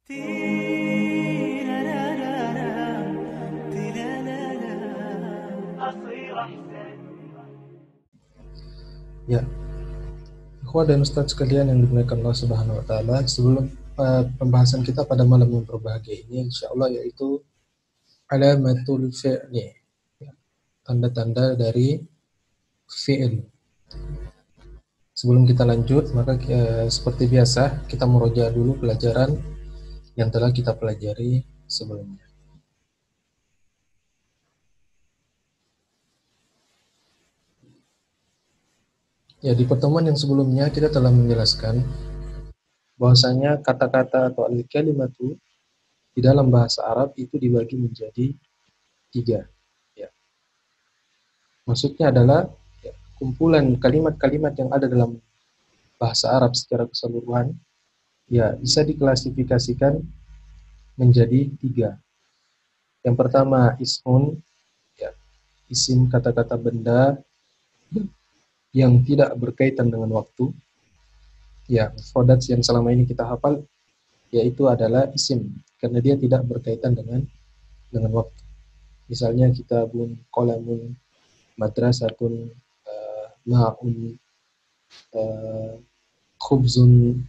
Ya, ikhwah dan ustadz sekalian yang dimuliakan Allah Subhanahu wa taala, sebelum pembahasan kita pada malam yang berbahagia ini insyaallah yaitu alamatul fi'li. Ya, tanda-tanda dari fi'il. Sebelum kita lanjut, maka seperti biasa kita meroja dulu pelajaran yang telah kita pelajari sebelumnya. Ya, di pertemuan yang sebelumnya kita telah menjelaskan bahwasanya kata-kata atau al-kalimatu di dalam bahasa Arab itu dibagi menjadi 3. Ya. Maksudnya adalah ya, kumpulan kalimat-kalimat yang ada dalam bahasa Arab secara keseluruhan ya bisa diklasifikasikan menjadi 3. Yang pertama ismun, ya, isim kata-kata benda yang tidak berkaitan dengan waktu. Ya, mufradat yang selama ini kita hafal yaitu adalah isim karena dia tidak berkaitan dengan waktu. Misalnya kitabun, qalamun, madrasatun, ma'un, khubzun,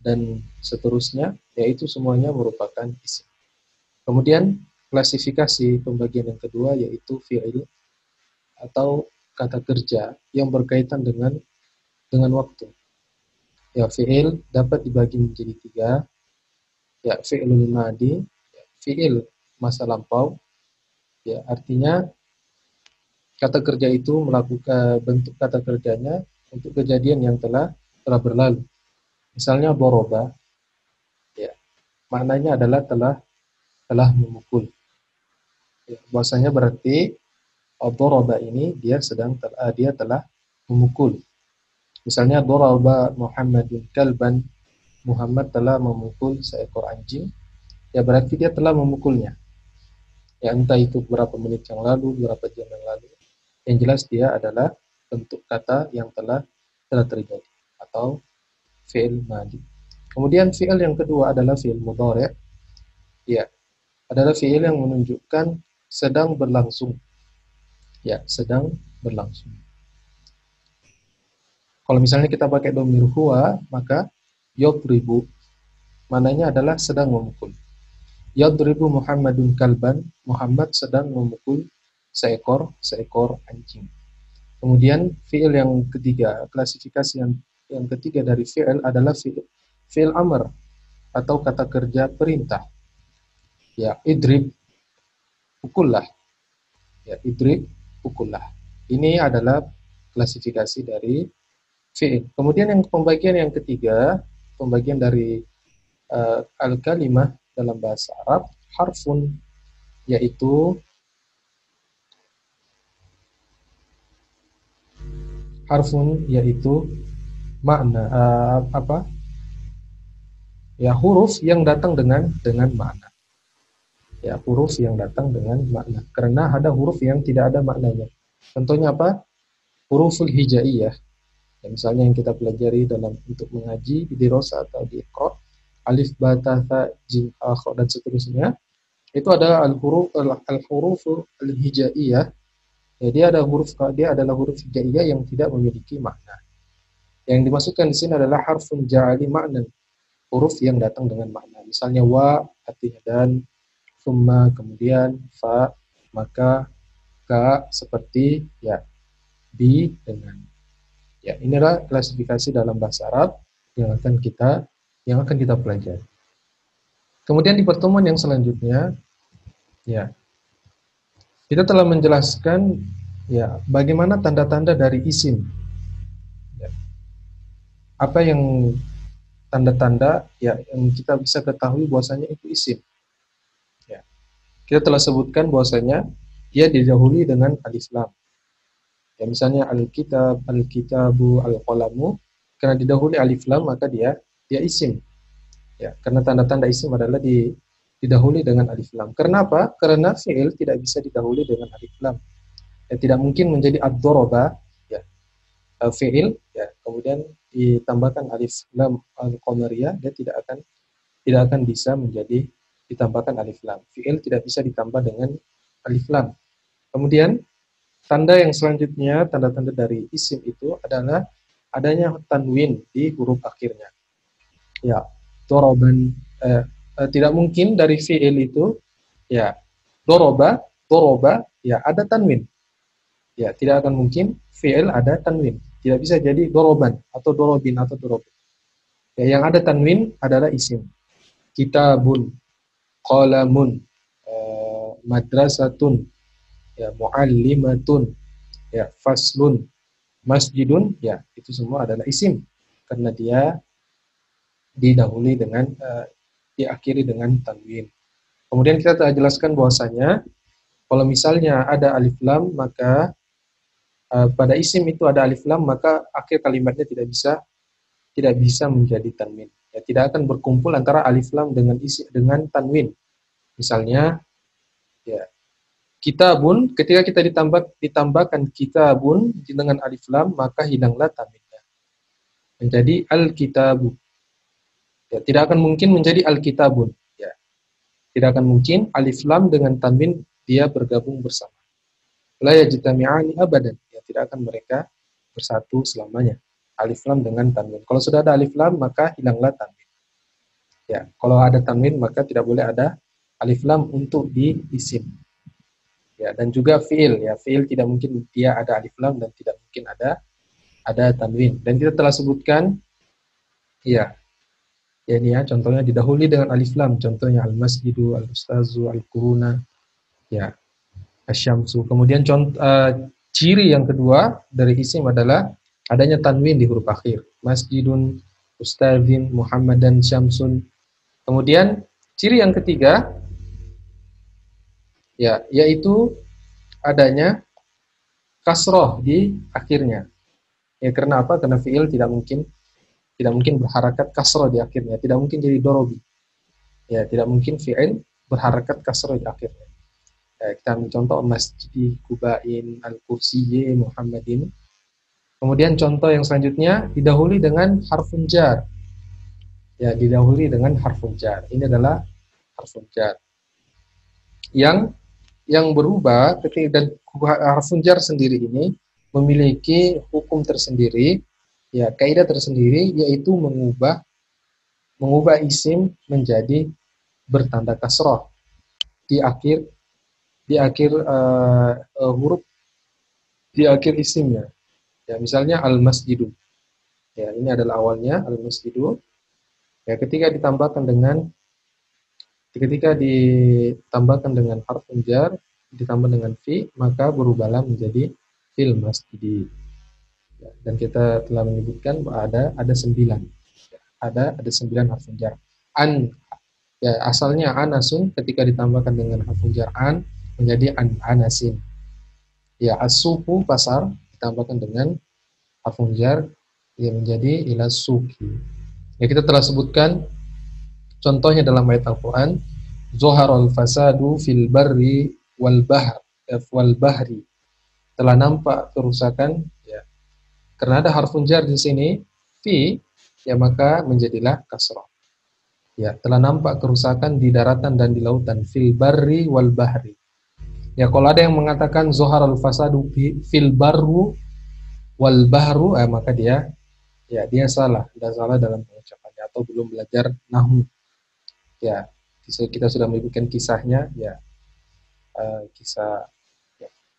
dan seterusnya, yaitu semuanya merupakan isim. Kemudian klasifikasi pembagian yang kedua yaitu fi'il atau kata kerja yang berkaitan dengan waktu. Ya, fi'il dapat dibagi menjadi 3. Ya, fi'ilul madi, ya, fi'il masa lampau. Ya, artinya kata kerja itu melakukan bentuk kata kerjanya untuk kejadian yang telah berlalu. Misalnya boroba, ya, maknanya adalah telah memukul. Ya, bahwasanya berarti boroba ini dia telah memukul. Misalnya doraba Muhammadun kalban, Muhammad telah memukul seekor anjing, ya berarti dia telah memukulnya. Ya entah itu berapa menit yang lalu, berapa jam yang lalu. Yang jelas dia adalah bentuk kata yang telah terjadi atau fi'il madi. Kemudian fi'il yang kedua adalah fi'il mudhari'. Ya, adalah fi'il yang menunjukkan sedang berlangsung. Ya, sedang berlangsung. Kalau misalnya kita pakai dhamir huwa, maka yadribu maknanya adalah sedang memukul. Yadribu Muhammadun kalban, Muhammad sedang memukul seekor anjing. Kemudian fi'il yang ketiga, klasifikasi yang ketiga dari fi'il adalah fi'il amr atau kata kerja perintah. Ya, idrib, pukullah. Ya, idrib, pukullah. Ini adalah klasifikasi dari fi'il. Kemudian yang pembagian yang ketiga, pembagian dari al-kalimah dalam bahasa Arab, harfun, yaitu makna ya huruf yang datang dengan makna. Ya, huruf yang datang dengan makna. Karena ada huruf yang tidak ada maknanya. Contohnya apa? Huruful hijaiyah. Ya, misalnya yang kita pelajari dalam untuk mengaji di dirasa atau di iqra, alif, ba, ta, tha, jim, kha, dan seterusnya. Itu ada al-huruf al-hijaiyah. Ya, dia adalah huruf hijaiyah yang tidak memiliki makna. Yang dimaksudkan di sini adalah harfun ja'ali makna, huruf yang datang dengan makna. Misalnya wa artinya dan, summa kemudian, fa maka, ka seperti, ya, bi dengan. Ya, inilah klasifikasi dalam bahasa Arab yang akan kita pelajari. Kemudian di pertemuan yang selanjutnya, ya, kita telah menjelaskan ya bagaimana tanda-tanda dari isim. Ya. Apa yang tanda-tanda ya yang kita bisa ketahui bahwasanya itu isim. Ya. Kita telah sebutkan bahwasanya dia didahului dengan alif lam. Ya, misalnya al-kitab, al-kitabu, al-qalamu, karena didahului alif lam maka dia isim. Ya, karena tanda-tanda isim adalah didahului dengan alif lam. Karena apa? Karena fi'il tidak bisa didahului dengan alif lam. Ya, tidak mungkin menjadi ad-daraba, ya, fi'il, ya, kemudian ditambahkan alif lam al-qamariyah, dia tidak akan tidak akan bisa menjadi ditambahkan alif lam. Fi'il tidak bisa ditambah dengan alif lam. Kemudian tanda yang selanjutnya, tanda-tanda dari isim itu adalah adanya tanwin di huruf akhirnya. Ya, doroban, tidak mungkin dari fi'il itu, ya, doroba, ya, ada tanwin. Ya, tidak akan mungkin fi'il ada tanwin. Tidak bisa jadi doroban, atau dorobin, atau dorobin. Ya, yang ada tanwin adalah isim. Kitabun, qalamun, madrasatun, ya, muallimatun, ya, faslun, masjidun, ya, itu semua adalah isim. Karena dia didahului dengan, diakhiri dengan tanwin. Kemudian kita telah jelaskan bahwasanya kalau misalnya ada alif lam, maka pada isim itu ada alif lam, maka akhir kalimatnya tidak bisa menjadi tanwin. Ya, tidak akan berkumpul antara alif lam dengan dengan tanwin. Misalnya, ya, kitabun, ketika kita ditambahkan kitabun dengan alif lam, maka hilanglah tanwinnya. Menjadi al-kitabu. Ya, tidak akan mungkin menjadi al-kitabun. Ya, tidak akan mungkin alif lam dengan tanwin dia bergabung bersama. La yajtami'ani abadan. Ya, tidak akan mereka bersatu selamanya. Alif lam dengan tanwin. Kalau sudah ada alif lam, maka hilanglah tanwin. Ya, kalau ada tanwin, maka tidak boleh ada alif lam untuk di isim. Ya, dan juga fiil. Ya, fiil tidak mungkin dia ada alif lam dan tidak mungkin ada tanwin. Dan kita telah sebutkan, ya, ya ini ya, contohnya didahului dengan alif lam. Contohnya al-masjidu, al-ustazu, al-quruna, ya, asyamsu. Kemudian ciri yang kedua dari isim adalah adanya tanwin di huruf akhir. Masjidun, ustazin, muhammadan, syamsun. Kemudian ciri yang ketiga, ya, yaitu adanya kasroh di akhirnya. Ya, karena apa? Karena fiil tidak mungkin berharakat kasroh di akhirnya. Tidak mungkin jadi dorobi. Ya, tidak mungkin fiil berharakat kasroh di akhirnya. Kita ambil contoh masjid Kubain, al-kursiyyi, Muhammadin. Kemudian contoh yang selanjutnya didahului dengan harfun jar. Ya, didahului dengan harfun jar. Ini adalah harfun jar. Yang berubah ketika, dan harfun jar sendiri ini memiliki hukum tersendiri, ya, kaidah tersendiri, yaitu mengubah isim menjadi bertanda kasroh di akhir huruf di akhir isimnya. Ya, misalnya al-masjidu. Ya, ini adalah awalnya al-masjidu. Ya, ketika ditambahkan dengan harf jar ditambah dengan fi, maka berubahlah menjadi fil masjidi. Ya, dan kita telah menyebutkan bahwa ada 9. Ya, ada 9 harf jar. An, ya, asalnya anasun, ketika ditambahkan dengan harf jar an menjadi anasin. Ya, as-suku pasar ditambahkan dengan harf jar yang menjadi ila suki. Ya, kita telah sebutkan contohnya dalam ayat Al-Qur'an, Zoharul fasadu fil barri wal bahri. Telah nampak kerusakan, ya. Karena ada harfun jar di sini, fi, ya, maka menjadilah kasrah. Ya, telah nampak kerusakan di daratan dan di lautan, fil barri wal bahri. Ya, kalau ada yang mengatakan zoharul fasadu fil barru wal bahru, maka dia salah dalam pengucapannya atau belum belajar nahwu. Ya, kita sudah menyebutkan kisahnya, ya,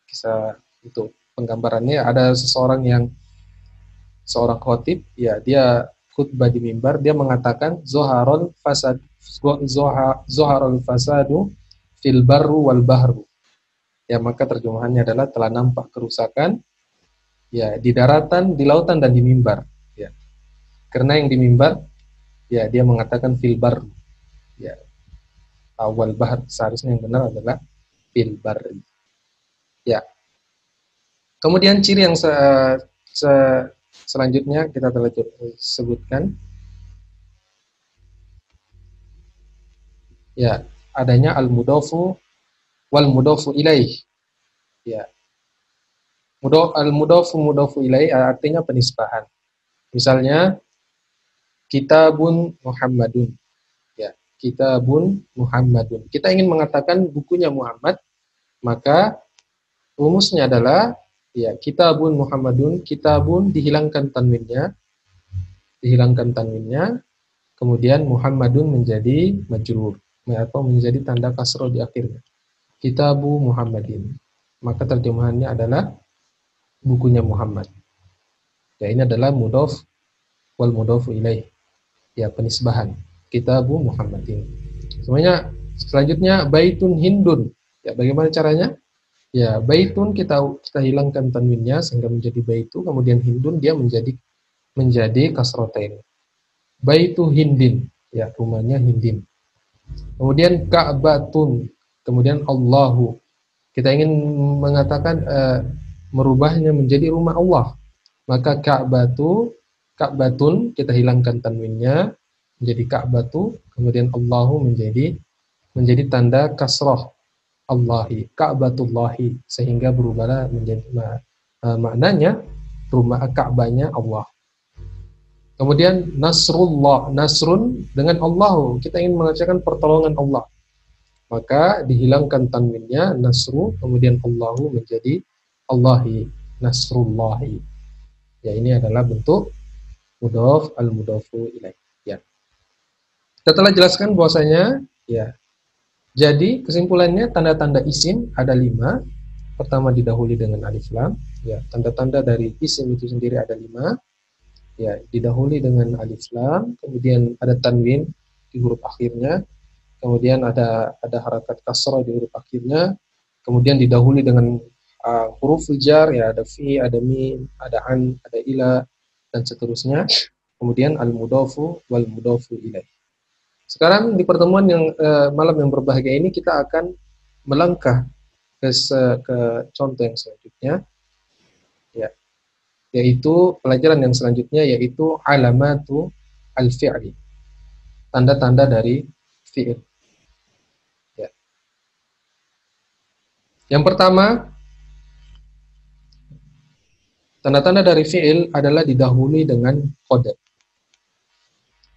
kisah itu penggambarannya ada seorang khotib, ya, dia khutbah di mimbar, dia mengatakan zoharul fasadu fil barru wal bahru. Ya, maka terjemahannya adalah telah nampak kerusakan, ya, di daratan, di lautan, dan di mimbar. Ya, karena yang di mimbar, ya, dia mengatakan fil barru. Ya, awal bahar, seharusnya yang benar adalah fil barri. Ya. Kemudian ciri yang selanjutnya kita telah sebutkan, ya, adanya al-mudhafu wal mudhafu ilaih. Ya. Al-mudhafu ilaih artinya penisbahan. Misalnya kitabun Muhammadun. Ya. kitabun Muhammadun. Kita ingin mengatakan bukunya Muhammad, maka rumusnya adalah ya kitabun Muhammadun, kitabun dihilangkan tanwinnya, kemudian Muhammadun menjadi majrur atau menjadi tanda kasroh di akhirnya. Kitabu Muhammadin. Maka terjemahannya adalah bukunya Muhammad. Ya, ini adalah mudhof wal mudhofu ilaih. Ya, penisbahan. Kitabu Muhammadin. Semuanya selanjutnya baitun hindun. Ya, bagaimana caranya? Ya, baitun kita hilangkan tanwinnya sehingga menjadi baitu, kemudian hindun dia menjadi kasrotain. Baitu hindin. Ya, rumahnya hindin. Kemudian Ka'batun, kemudian Allahu. Kita ingin mengatakan merubahnya menjadi rumah Allah. Maka Ka'batun kita hilangkan tanwinnya menjadi Ka'batu, kemudian Allahu menjadi tanda kasrah Allahi, Ka'batullahi, sehingga berubahlah menjadi maknanya rumah Ka'bahnya Allah. Kemudian Nasrullah, Nasrun dengan Allahu, kita ingin mengajarkan pertolongan Allah. Maka dihilangkan tanwinnya Nasru, kemudian Allahu menjadi Allahi, Nasrullahi. Ya, ini adalah bentuk mudhof al-mudhofu ilaih. Ya. Kita telah jelaskan bahwasanya ya. Jadi kesimpulannya tanda-tanda isim ada 5. Pertama didahului dengan alif lam. Ya, tanda-tanda dari isim itu sendiri ada 5. Ya, didahului dengan alif lam, kemudian ada tanwin di huruf akhirnya, kemudian ada harakat kasrah di huruf akhirnya, kemudian didahului dengan huruf jar, ya ada fi, ada mim, ada an, ada ila, dan seterusnya. Kemudian al-mudhofu wal mudhofu ilaih. Sekarang di pertemuan yang malam yang berbahagia ini kita akan melangkah ke contoh yang selanjutnya, ya, yaitu pelajaran yang selanjutnya, yaitu alamatu al-fi'li, tanda-tanda dari fi'il. Ya. Yang pertama, tanda-tanda dari fi'il adalah didahului dengan kode.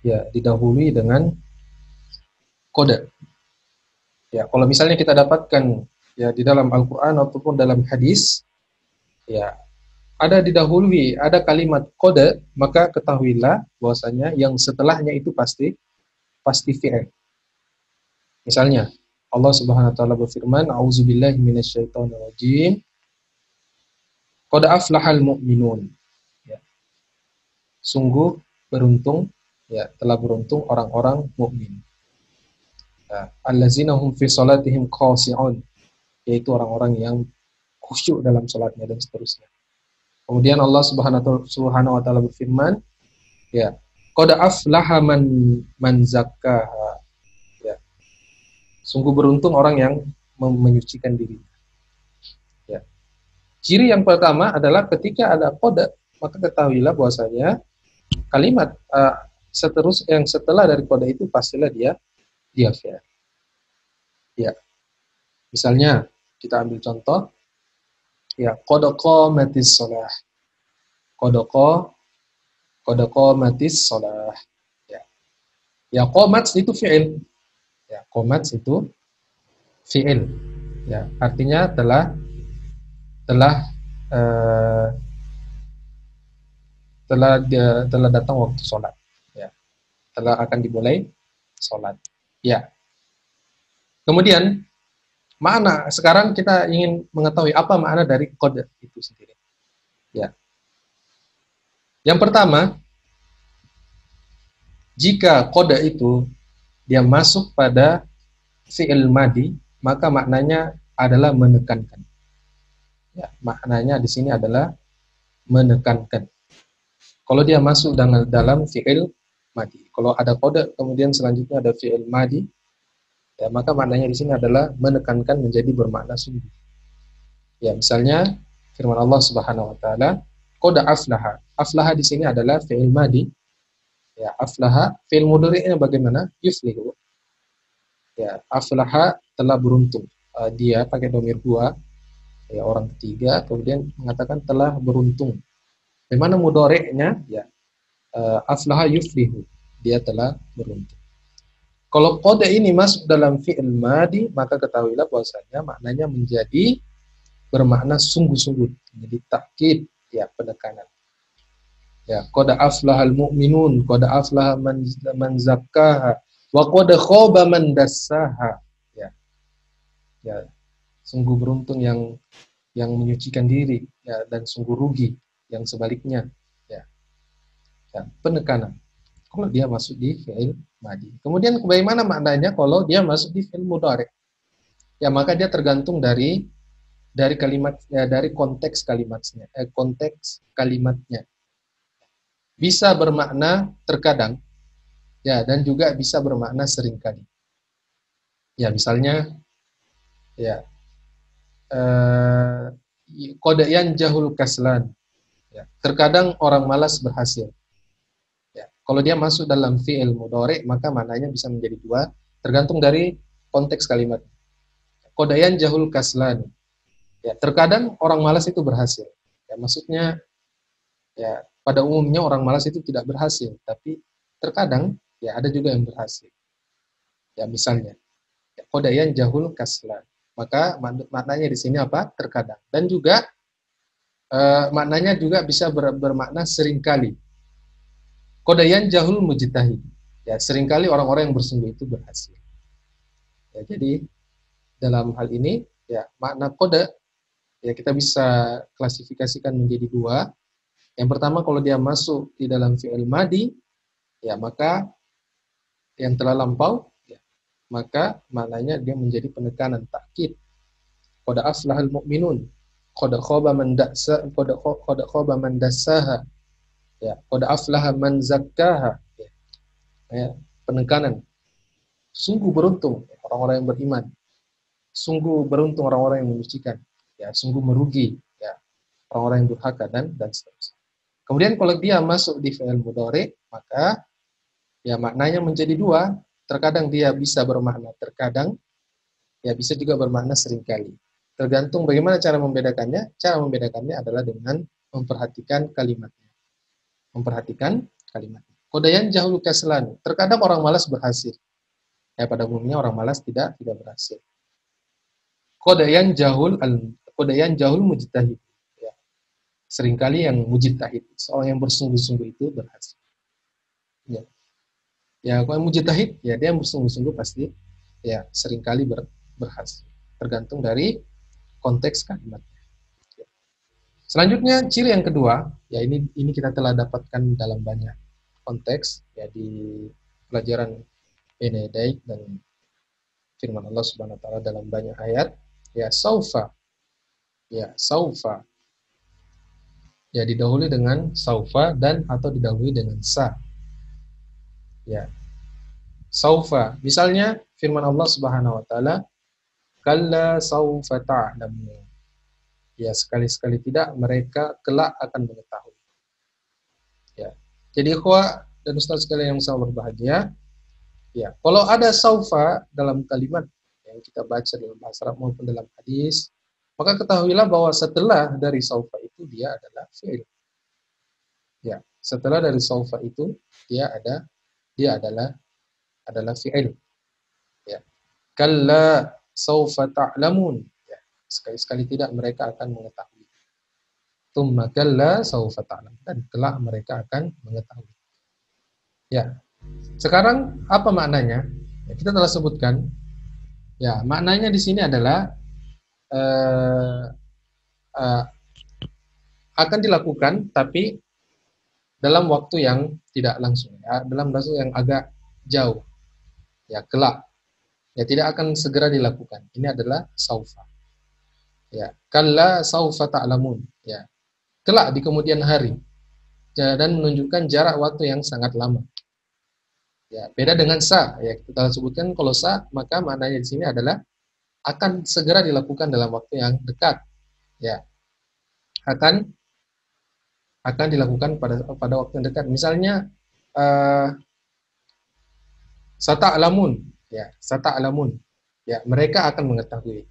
Ya, didahului dengan kode. Ya, kalau misalnya kita dapatkan ya di dalam Al-Qur'an ataupun dalam hadis, ya, ada didahului, ada kalimat kode, maka ketahuilah bahwasanya yang setelahnya itu pasti fi'il. Misalnya, Allah Subhanahu wa taala berfirman, "A'udzubillahi minasyaitonirrajim. Qad aflahal mu'minun." Ya. Sungguh beruntung, ya, telah beruntung orang-orang mukmin. Ya, allazina hum fi salatihim khashi'un, yaitu orang-orang yang khusyuk dalam salatnya dan seterusnya. Kemudian Allah Subhanahu wa taala berfirman, ya, qad aflaha man zakkaha. Ya. Sungguh beruntung orang yang menyucikan diri. Ya. Ciri yang pertama adalah ketika ada qad, maka ketahuilah bahwasanya kalimat yang setelah dari qad itu pastilah dia fi'il. Ya. Misalnya kita ambil contoh, ya, qad qamatis shalah. Qad qamatis shalah. Ya. Ya, qamat itu fi'il. Ya, qamat itu fi'il. Ya, artinya telah datang waktu sholat. Ya. Telah akan dimulai sholat. Ya. Kemudian makna, sekarang kita ingin mengetahui apa makna dari qad itu sendiri. Ya. Yang pertama, jika qad itu dia masuk pada fi'il madi, maka maknanya adalah menekankan. Ya, maknanya di sini adalah menekankan. Kalau dia masuk dalam fi'il madi. Kalau ada qad kemudian selanjutnya ada fi'il madi, ya, maka maknanya di sini adalah menekankan, menjadi bermakna sungguh. Ya, misalnya firman Allah Subhanahu wa taala, qad aflaha. Aflaha di sini adalah fi'il madi. Ya, aflaha fi'il mudhari'nya bagaimana? Yuflihu. Ya, aflaha telah beruntung. Dia pakai dhamir huwa, ya, orang ketiga, kemudian mengatakan telah beruntung. Bagaimana mudhari'nya? Ya, aflaha yuflihu. Dia telah beruntung. Kalau qada ini masuk dalam fi'il madi, maka ketahuilah bahwasanya maknanya menjadi bermakna sungguh-sungguh, menjadi takkid, ya, penekanan. Ya, qad aflahal mu'minun, qad aflaha man zakkaha, wa qad khaba man dassaha. Ya, ya, sungguh beruntung yang menyucikan diri, ya, dan sungguh rugi yang sebaliknya. Ya, ya, penekanan. Kalau dia masuk di fi'il madi. Kemudian bagaimana maknanya kalau dia masuk di fi'il mudhari? Ya, maka dia tergantung dari kalimat, ya, dari konteks kalimatnya, konteks kalimatnya. Bisa bermakna terkadang, ya, dan juga bisa bermakna seringkali. Ya, misalnya, ya, kodayan jahul kaslan. Ya, terkadang orang malas berhasil. Ya, kalau dia masuk dalam fi'il mudhari, maka maknanya bisa menjadi dua, tergantung dari konteks kalimat. Kodayan jahul kaslan. Ya, terkadang orang malas itu berhasil. Ya, maksudnya, ya, pada umumnya orang malas itu tidak berhasil, tapi terkadang, ya, ada juga yang berhasil. Ya, misalnya, ya, kodayan jahul kaslan. Maka maknanya di sini apa? Terkadang. Dan juga maknanya juga bisa bermakna seringkali. Kodayan jahul mujtahid. Ya, seringkali orang-orang yang bersungguh itu berhasil. Ya, jadi dalam hal ini, ya, makna koda, ya, kita bisa klasifikasikan menjadi dua. Yang pertama, kalau dia masuk di dalam fi'il madi, ya, maka yang telah lampau, ya, maka maknanya dia menjadi penekanan, takkid. Qad aflahal mu'minun, qad khaba man dassaha, ya, qad aflaha man zakkaha, ya, ya, penekanan. Sungguh beruntung orang-orang yang beriman, sungguh beruntung orang-orang yang menyucikan, ya, sungguh merugi, ya, orang-orang yang durhaka, dan seterusnya. Kemudian kalau dia masuk di fi'il mudhari, maka, ya, maknanya menjadi dua. Terkadang dia bisa bermakna terkadang, ya, bisa juga bermakna seringkali. Tergantung bagaimana cara membedakannya. Cara membedakannya adalah dengan memperhatikan kalimatnya. Memperhatikan kalimatnya. Kodayan jahul kaslan. Terkadang orang malas berhasil. Ya, pada umumnya orang malas tidak berhasil. Kodayan jahul mujtahid. Ya, seringkali yang mujtahid, seorang yang bersungguh-sungguh itu berhasil. Ya. Ya, kalau mujtahid, ya, dia yang bersungguh-sungguh pasti, ya, seringkali berhasil. Tergantung dari konteks kalimat. Selanjutnya, ciri yang kedua, ya, ini kita telah dapatkan dalam banyak konteks, ya, di pelajaran Benedict dan firman Allah Subhanahu wa taala dalam banyak ayat, ya, saufa. Ya, saufa. Ya, didahului dengan saufa dan atau didahului dengan sa. Ya, saufa. Misalnya firman Allah Subhanahu wa taala, kalla saufa ta'lamun. Ya, sekali-sekali tidak, mereka kelak akan mengetahui. Ya. Jadi ikhwah dan ustaz sekalian yang sangat berbahagia, ya, kalau ada saufa dalam kalimat yang kita baca dalam bahasa Arab maupun dalam hadis, maka ketahuilah bahwa setelah dari saufa itu dia adalah fi'il. Ya, setelah dari saufa itu dia adalah fi'il. Ya. Kalla saufa ta'lamun. Ya, sekali-sekali tidak mereka akan mengetahui. Tsumma kalla saufa ta'lamun, dan kelak mereka akan mengetahui. Ya. Sekarang apa maknanya? Ya, kita telah sebutkan. Ya, maknanya di sini adalah eh, eh, akan dilakukan, tapi dalam waktu yang tidak langsung, ya, dalam waktu yang agak jauh, ya, kelak, ya, tidak akan segera dilakukan. Ini adalah saufa. Ya, kalla saufa ta'lamun, ya, kelak di kemudian hari, ya, dan menunjukkan jarak waktu yang sangat lama. Ya, beda dengan sa, ya, kita sebutkan kalau sa, maka maknanya di sini adalah akan segera dilakukan dalam waktu yang dekat. Ya, akan dilakukan pada waktu yang dekat. Misalnya sata'lamun, ya, sata'lamun. Ya, mereka akan mengetahui.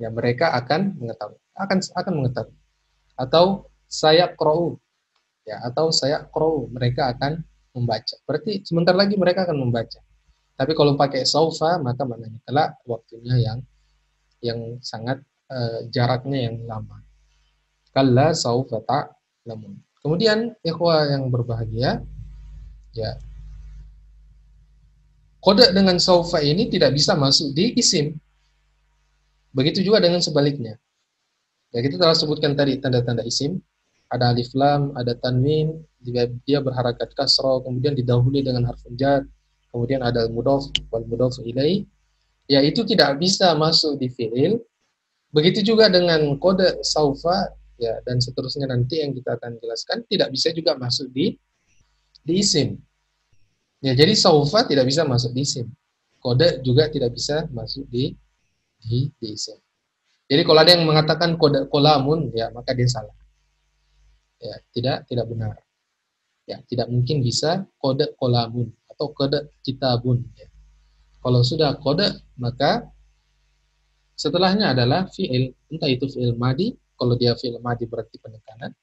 Ya, mereka akan mengetahui. Akan mengetahui. Atau saya qra'u. Ya, atau saya qra'u, mereka akan membaca. Berarti sebentar lagi mereka akan membaca. Tapi kalau pakai saufa maka maknanya kelak, waktunya yang sangat jaraknya yang lama. Kalla saufa ta'lamun. Kemudian ikhwah yang berbahagia, ya, kode dengan saufa ini tidak bisa masuk di isim. Begitu juga dengan sebaliknya. Ya, kita telah sebutkan tadi tanda-tanda isim. Ada alif lam, ada tanwin, dia berharakat kasrah, kemudian didahului dengan harf jar, kemudian ada al-mudhaf wal mudhaf ilaih. Ya, itu tidak bisa masuk di fi'il. Begitu juga dengan kode saufa, ya, dan seterusnya nanti yang kita akan jelaskan tidak bisa juga masuk di isim. Ya, jadi saufa tidak bisa masuk di isim. Kode juga tidak bisa masuk di isim. Jadi kalau ada yang mengatakan kode kolamun, ya maka dia salah. Ya, tidak benar. Ya, tidak mungkin bisa kode kolamun atau kode kitabun. Ya. Kalau sudah kode, maka setelahnya adalah fi'il. Entah itu fi'il madi, kalau dia fi'il madi berarti penekanan.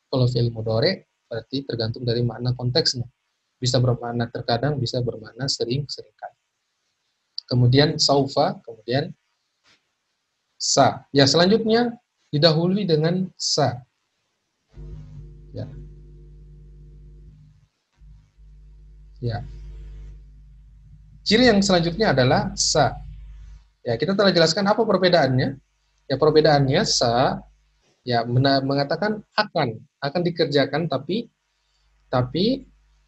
Kalau fi'il mudhari berarti tergantung dari makna konteksnya. Bisa bermakna terkadang, bisa bermakna sering-seringkali. Kemudian saufa, kemudian sa. Ya, selanjutnya didahului dengan sa. Ya. Ya. Ciri yang selanjutnya adalah sa. Ya, kita telah jelaskan apa perbedaannya. Ya, perbedaannya sa ya mengatakan akan dikerjakan tapi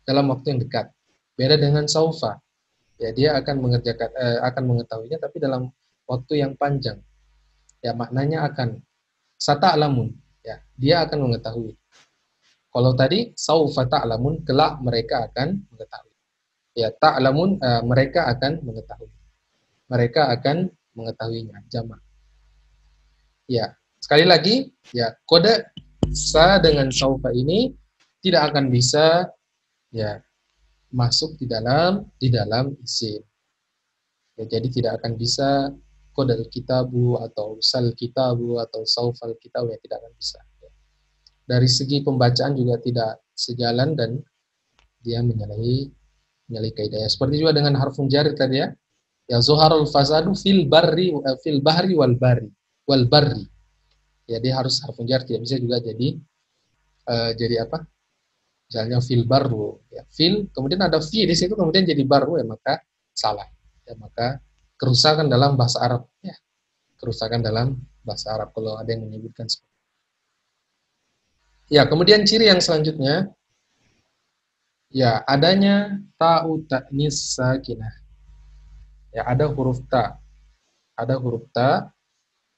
dalam waktu yang dekat. Beda dengan saufa. Ya, dia akan mengerjakan akan mengetahuinya tapi dalam waktu yang panjang. Ya, maknanya akan. Sata'lamun. Ya, dia akan mengetahui. Kalau tadi saufa ta'lamun, kelak mereka akan mengetahui. Ya, ta'lamun mereka akan mengetahui. Mereka akan mengetahuinya, jamak. Ya, sekali lagi, ya, kode sa dengan saufa ini tidak akan bisa ya masuk di dalam isim. Ya, jadi tidak akan bisa kode kitabu atau sal kitabu atau saufal kitabu, ya tidak akan bisa. Ya. Dari segi pembacaan juga tidak sejalan dan dia menyalahi kaidahnya. Seperti juga dengan harfun jarir tadi ya. Ya zuharul fasadu fil bahri wal barri. Ya, dia harus harfun jar, tidak bisa juga jadi apa? Misalnya fil baru, ya fil, kemudian ada fi di situ, kemudian jadi baru, ya maka salah. Ya, maka kerusakan dalam bahasa Arab, ya kerusakan dalam bahasa Arab kalau ada yang menyebutkan seperti itu. Ya, kemudian ciri yang selanjutnya, ya adanya ta'u ta'nis sakinah. Ya, ada huruf ta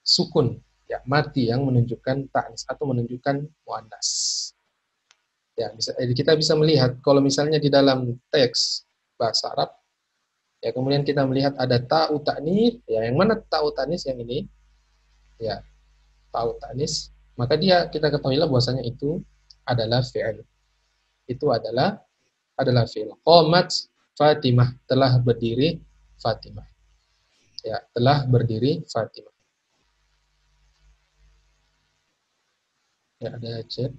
sukun, ya mati yang menunjukkan ta'nis atau menunjukkan muannas. Ya, kita bisa melihat kalau misalnya di dalam teks bahasa Arab, ya kemudian kita melihat ada ta'u ta'nis, ya yang mana ta'u ta'nis yang ini? Ya, ta'u ta'nis, maka kita ketahuilah bahwasanya itu adalah fi'il. Itu adalah fi'il. Qamat Fatimah, telah berdiri Fatimah. Ya, telah berdiri Fatimah. Ya, ada chat.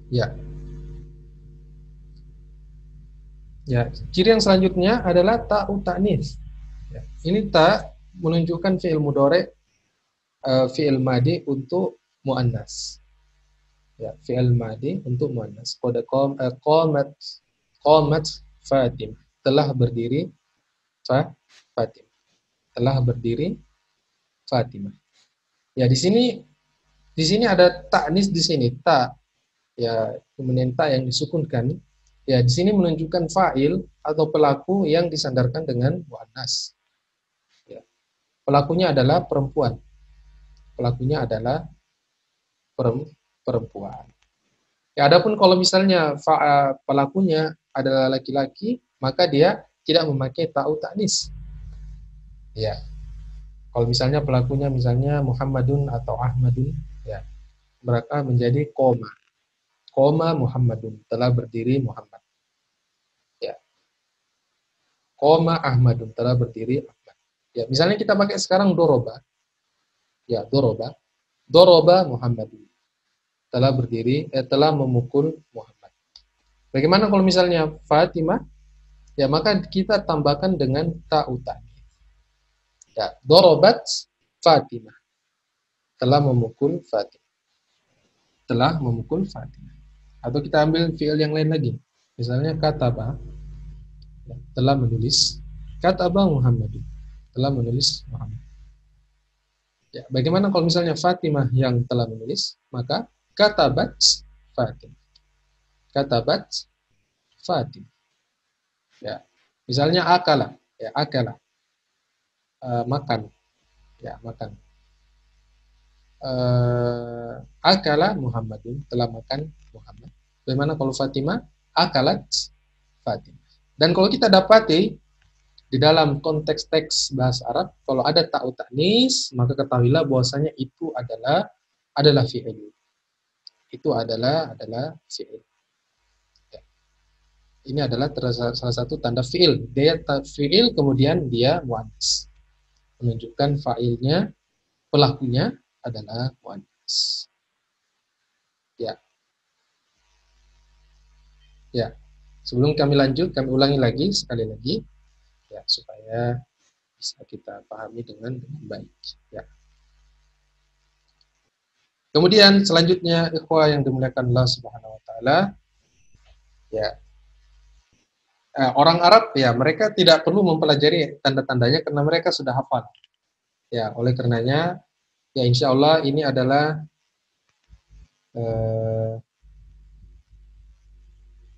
Ya. Ya, ciri yang selanjutnya adalah ta'u ta'nis. Ya. Ini ta menunjukkan fi'il mudhari, fi'il madi untuk muannas. Ya, fi'il madi untuk muannas. Qamat Fatimah. Telah berdiri Fatimah. Telah berdiri Fatimah. Ya, di sini ada ta'nis di sini, ta. Ya, kemudian ta yang disukunkan. Ya, di sini menunjukkan fa'il atau pelaku yang disandarkan dengan muannas. Ya. Pelakunya adalah perempuan. Pelakunya adalah perempuan. Ya, adapun kalau misalnya pelakunya adalah laki-laki, maka dia tidak memakai ta'u ta'nis. Ya. Kalau misalnya pelakunya misalnya Muhammadun atau Ahmadun, ya, mereka menjadi koma. Koma Muhammadun, telah berdiri Muhammad. Ya. Koma Ahmadun, telah berdiri Ahmad. Ya, misalnya kita pakai sekarang doroba. Ya, doroba. Doroba Muhammadun, telah berdiri, telah memukul Muhammad. Bagaimana kalau misalnya Fatimah? Ya, maka kita tambahkan dengan ta'u ta'nits. Ya, dorobat Fatimah. Telah memukul Fatimah. Telah memukul Fatimah. Atau kita ambil fi'il yang lain lagi. Misalnya kataba, ya, telah menulis. Kataba Muhammadun. Telah menulis Muhammad. Ya, bagaimana kalau misalnya Fatimah yang telah menulis? Maka katabat Fatimah. Katabat Fatimah. Ya. Misalnya akala, ya akala, makan, ya makan. Akala Muhammadun, telah makan Muhammad. Bagaimana kalau Fatimah? Akalat Fatimah. Dan kalau kita dapati di dalam konteks teks bahasa Arab, kalau ada ta'u ta'nis, maka ketahuilah bahwasanya itu adalah fi'il. Itu adalah fi'il. Ya. Ini adalah salah satu tanda fi'il. Dia fi'il kemudian dia muannas. Menunjukkan fa'ilnya, pelakunya adalah muannas. Ya. Ya. Sebelum kami lanjut, kami ulangi lagi sekali lagi ya supaya bisa kita pahami dengan baik ya. Kemudian selanjutnya ikhwah yang dimuliakan Allah Subhanahu wa taala ya. Orang Arab ya mereka tidak perlu mempelajari tanda-tandanya karena mereka sudah hafal. Ya, oleh karenanya ya insya Allah ini adalah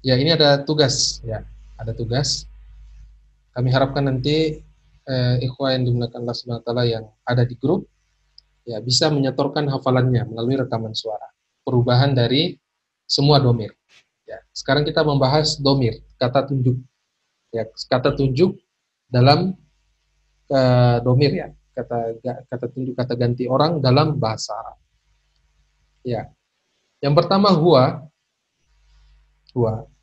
ya ini ada tugas ya, ada tugas. Kami harapkan nanti ikhwah yang dimuliakan Allah Subhanahu wa taala yang ada di grup ya bisa menyetorkan hafalannya melalui rekaman suara. Perubahan dari semua domir. Ya, sekarang kita membahas domir, kata tunjuk. Ya, kata tunjuk dalam domir ya, kata tunjuk, kata ganti orang dalam bahasa Arab. Ya, yang pertama huwa.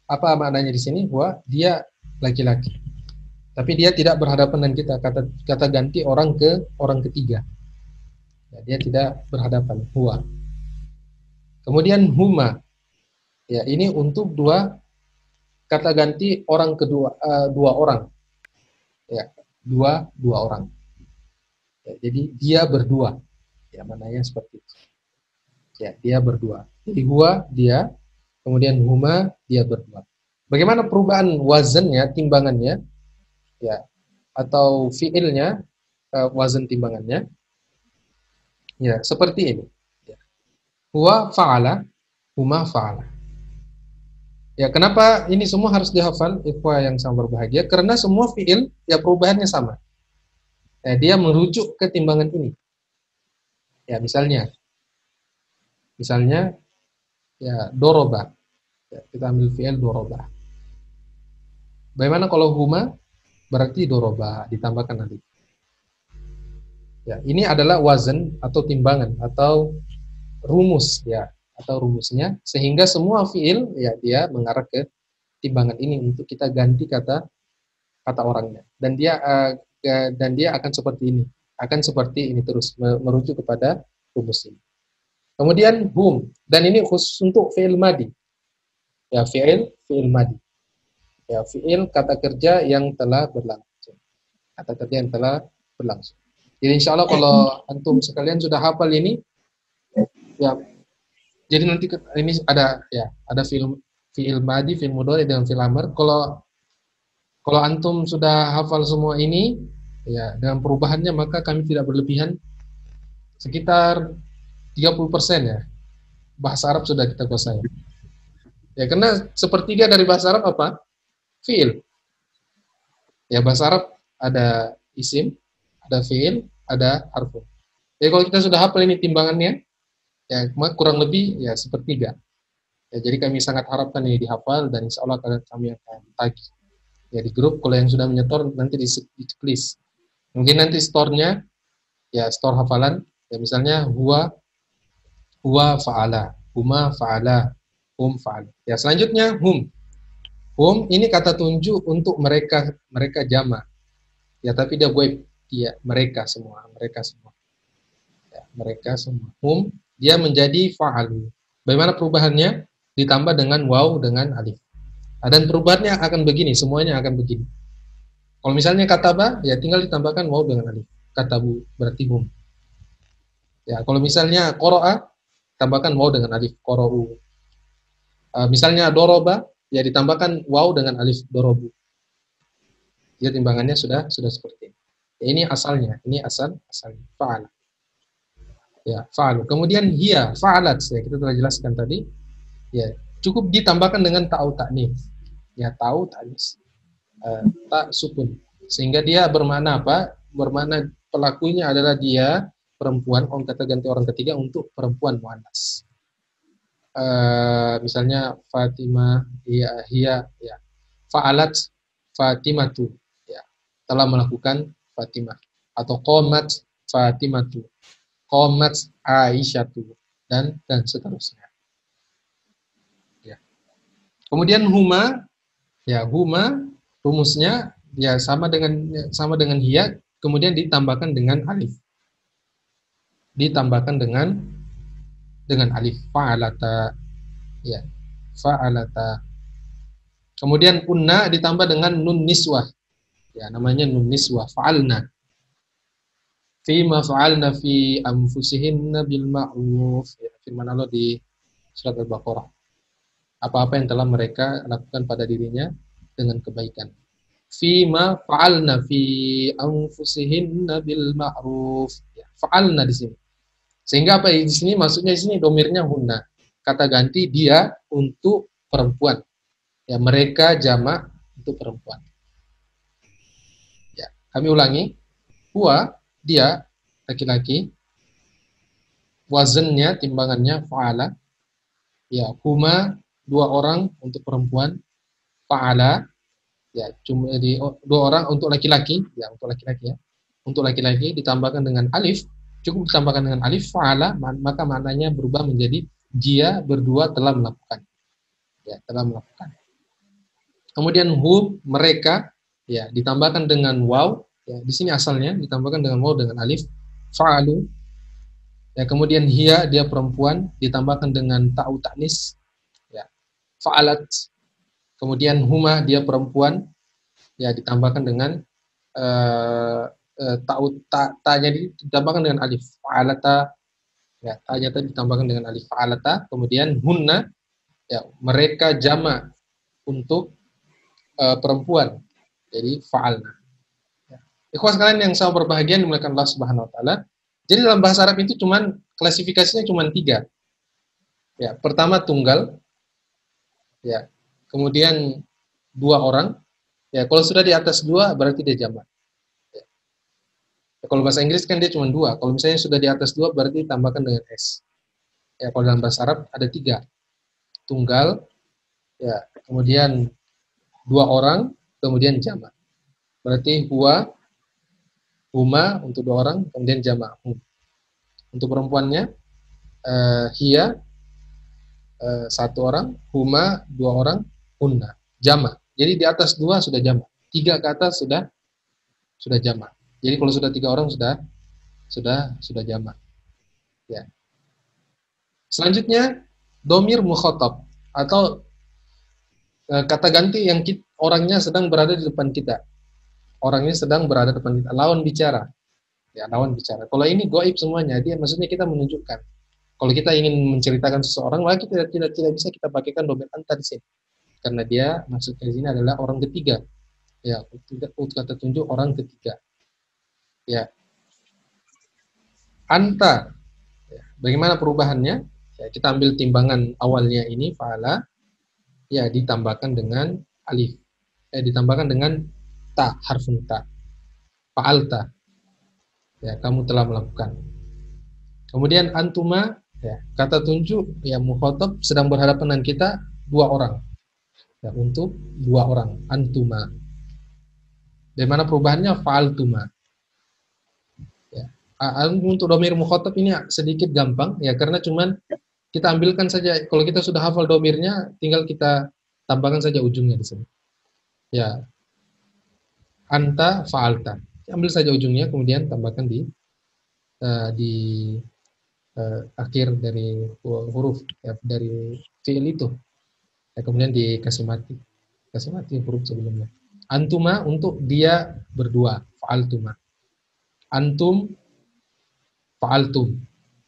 Apa maknanya di sini? Huwa, dia laki-laki. Tapi dia tidak berhadapan dengan kita. Kata ganti orang ke orang ketiga. Ya, dia tidak berhadapan. Huwa. Kemudian huma. Ya, ini untuk kata ganti orang kedua, dua orang. Ya, dua orang. Ya, jadi dia berdua. Ya, mananya seperti itu. Ya, dia berdua. Jadi huwa dia, kemudian huma dia berdua. Bagaimana perubahan wazannya, timbangannya? Ya, atau fiilnya, wazan timbangannya? Ya, seperti ini. Ya. Huwa fa'ala, huma fa'ala. Ya, kenapa ini semua harus dihafal, ikhwah yang sangat berbahagia? Karena semua fiil ya perubahannya sama. Ya, dia merujuk ke timbangan ini. Ya, misalnya ya doroba. Ya, kita ambil fiil doroba. Bagaimana kalau huma? Berarti doroba ditambahkan nanti. Ya, ini adalah wazan atau timbangan atau rumus ya, atau rumusnya sehingga semua fiil ya dia mengarah ke timbangan ini untuk kita ganti kata orangnya. Dan dia akan seperti ini terus merujuk kepada rumus ini. Kemudian hum, dan ini khusus untuk fiil madi. Ya, fiil madi. Ya, fiil kata kerja yang telah berlangsung. Kata kerja yang telah berlangsung. Jadi insya Allah kalau antum sekalian sudah hafal ini, ya, jadi nanti ini ada fiil madi, fiil mudhari dan fiil amr. Kalau antum sudah hafal semua ini, ya dengan perubahannya maka kami tidak berlebihan sekitar 30% ya. Bahasa Arab sudah kita kuasai. Ya, karena sepertiga dari bahasa Arab apa? Fiil. Ya, bahasa Arab ada isim, ada fiil, ada harfu. Jadi kalau kita sudah hafal ini timbangannya, ya kurang lebih ya sepertiga. Ya, jadi kami sangat harapkan ini dihafal dan insya Allah kami akan tagih. Ya di grup, kalau yang sudah menyetor nanti di checklist. Mungkin nanti store-nya, ya store hafalan, ya misalnya huwa fa'ala, huma fa'ala, hum fa'ala. Ya selanjutnya hum. Hum ini kata tunjuk untuk mereka jama. Ya tapi dia goib. Ya, mereka semua. Ya, mereka semua. Hum dia menjadi fa'alu. Bagaimana perubahannya? Ditambah dengan waw dengan alif. Dan perubahannya akan begini, semuanya akan begini. Kalau misalnya kataba, ya tinggal ditambahkan waw dengan alif. Katabu berarti hum. Ya, kalau misalnya qara'a, tambahkan waw dengan alif, qara'u. Misalnya doroba, ya ditambahkan waw dengan alif, dorobu. Ya timbangannya sudah seperti ini. Ya, ini asalnya, ini asalnya fa'ala. Ya, fa'alu. Kemudian hiya, fa'alat, ya kita telah jelaskan tadi. Ya, cukup ditambahkan dengan ta'u ta'nis. Ya, ta'u ta'nis. Tak sukun. Sehingga dia bermakna apa? Bermakna pelakunya adalah dia perempuan, orang kata ganti orang ketiga untuk perempuan muannas. Misalnya Fatimah, hiya, ya. Fa'alat Fatimatu, ya. Telah melakukan Fatimah. Atau qomat Fatimatu, qomat Aisyatu, dan seterusnya. Ya. Kemudian huma, ya huma rumusnya ya sama dengan hiya, kemudian ditambahkan dengan alif. Ditambahkan dengan alif, fa'alata, ya, fa'alata. Kemudian kunna ditambah dengan nun niswah, ya namanya nun niswah, fa'alna. Fima fa'alna fi anfusihinna bil ma'ruf, ya, firman Allah di surat Al-Baqarah. Apa-apa yang telah mereka lakukan pada dirinya dengan kebaikan. Fima fa'alna fi anfusihinna bil ma'ruf, ya, fa'alna di sini. Sehingga apa di sini maksudnya di sini domirnya hunna. Kata ganti dia untuk perempuan. Ya, mereka jamak untuk perempuan. Ya, kami ulangi. Huwa dia laki-laki. Wazannya timbangannya fa'ala. Ya, huma dua orang untuk perempuan. Fa'ala ya cuma di dua orang untuk laki-laki. Ya, untuk laki-laki ya. Untuk laki-laki ditambahkan dengan alif. Cukup ditambahkan dengan alif fa'ala, maka maknanya berubah menjadi dia berdua telah melakukan. Ya, telah melakukan. Kemudian hum mereka, ya ditambahkan dengan waw, ya di sini asalnya ditambahkan dengan waw dengan alif, fa'alu. Ya, kemudian hiya dia perempuan ditambahkan dengan ta'u ta'nis, ya fa'alat. Kemudian huma dia perempuan, ya ditambahkan dengan ta'nya ditambahkan dengan alif, fa'alata. Ya, ta'nya tadi ditambahkan dengan alif, fa'alata. Kemudian hunna, ya mereka jamak untuk perempuan. Jadi fa'alna. Ya. Ikhwan sekalian yang sama berbahagia dimuliakan Allah Subhanahu wa taala. Jadi dalam bahasa Arab itu klasifikasinya cuman 3. Ya, pertama tunggal. Ya. Kemudian 2 orang. Ya, kalau sudah di atas 2 berarti dia jamak. Ya. Ya, kalau bahasa Inggris kan dia cuma 2. Kalau misalnya sudah di atas 2 berarti tambahkan dengan s. Ya, kalau dalam bahasa Arab ada 3. Tunggal, ya, kemudian 2 orang, kemudian jamak. Berarti huwa, huma untuk 2 orang, kemudian jamak. Untuk perempuannya hiya 1 orang, huma 2 orang, hunna jamak. Jadi di atas 2 sudah jamak, 3 ke atas sudah jamak. Jadi kalau sudah 3 orang sudah jamak. Ya. Selanjutnya domir mukhatab atau kata ganti yang orangnya sedang berada di depan kita. Orangnya sedang berada di depan kita, lawan bicara. Ya, lawan bicara. Kalau ini goib semuanya, dia maksudnya kita menunjukkan. Kalau kita ingin menceritakan seseorang, maka kita tidak bisa kita pakaikan domir anta di sini. Karena dia maksudnya di sini adalah orang ketiga. Ya, untuk kata tunjuk orang ketiga. Ya. Anta. Ya. Bagaimana perubahannya? Ya, kita ambil timbangan awalnya ini fa'ala, ya ditambahkan dengan alif. Ditambahkan dengan ta, harfun ta. Fa'alta. Ya, kamu telah melakukan. Kemudian antuma, ya, kata tunjuk ya mukhatab sedang berhadapan dengan kita 2 orang. Ya, untuk 2 orang, antuma. Dari mana perubahannya? Fa'altuma. Ya. Untuk domir mukhatab ini sedikit gampang ya karena cuman kita ambilkan saja, kalau kita sudah hafal domirnya tinggal kita tambahkan saja ujungnya di sini. Ya. Anta fa'alta. Ambil saja ujungnya kemudian tambahkan di akhir dari huruf ya, dari fi'il itu. Ya, kemudian dikasih mati. kasih mati huruf sebelumnya. Antuma untuk dia berdua, fa'altuma. Antum, fa'altum.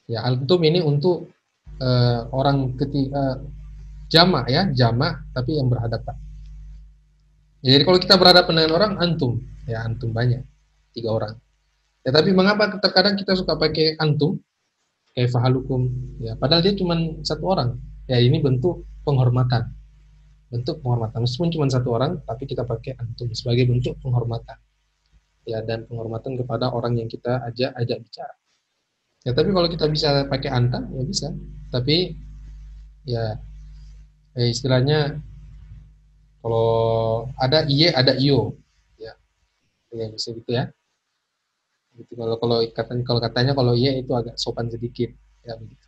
Ya, antum ini untuk orang ketiga, jamak ya, jamak tapi yang berhadapan. Ya, jadi kalau kita berhadapan dengan orang, antum, ya antum banyak, 3 orang. Ya, tapi mengapa terkadang kita suka pakai antum, kayak fahalukum, ya padahal dia cuma 1 orang. Ya ini bentuk penghormatan, meskipun cuma 1 orang, tapi kita pakai antum sebagai bentuk penghormatan, ya dan penghormatan kepada orang yang kita ajak bicara. Ya tapi kalau kita bisa pakai anta, ya bisa. Tapi ya, istilahnya kalau ada iye ada iyo, ya bisa gitu ya. Gitu. Kalau katanya kalau iya itu agak sopan sedikit, ya begitu.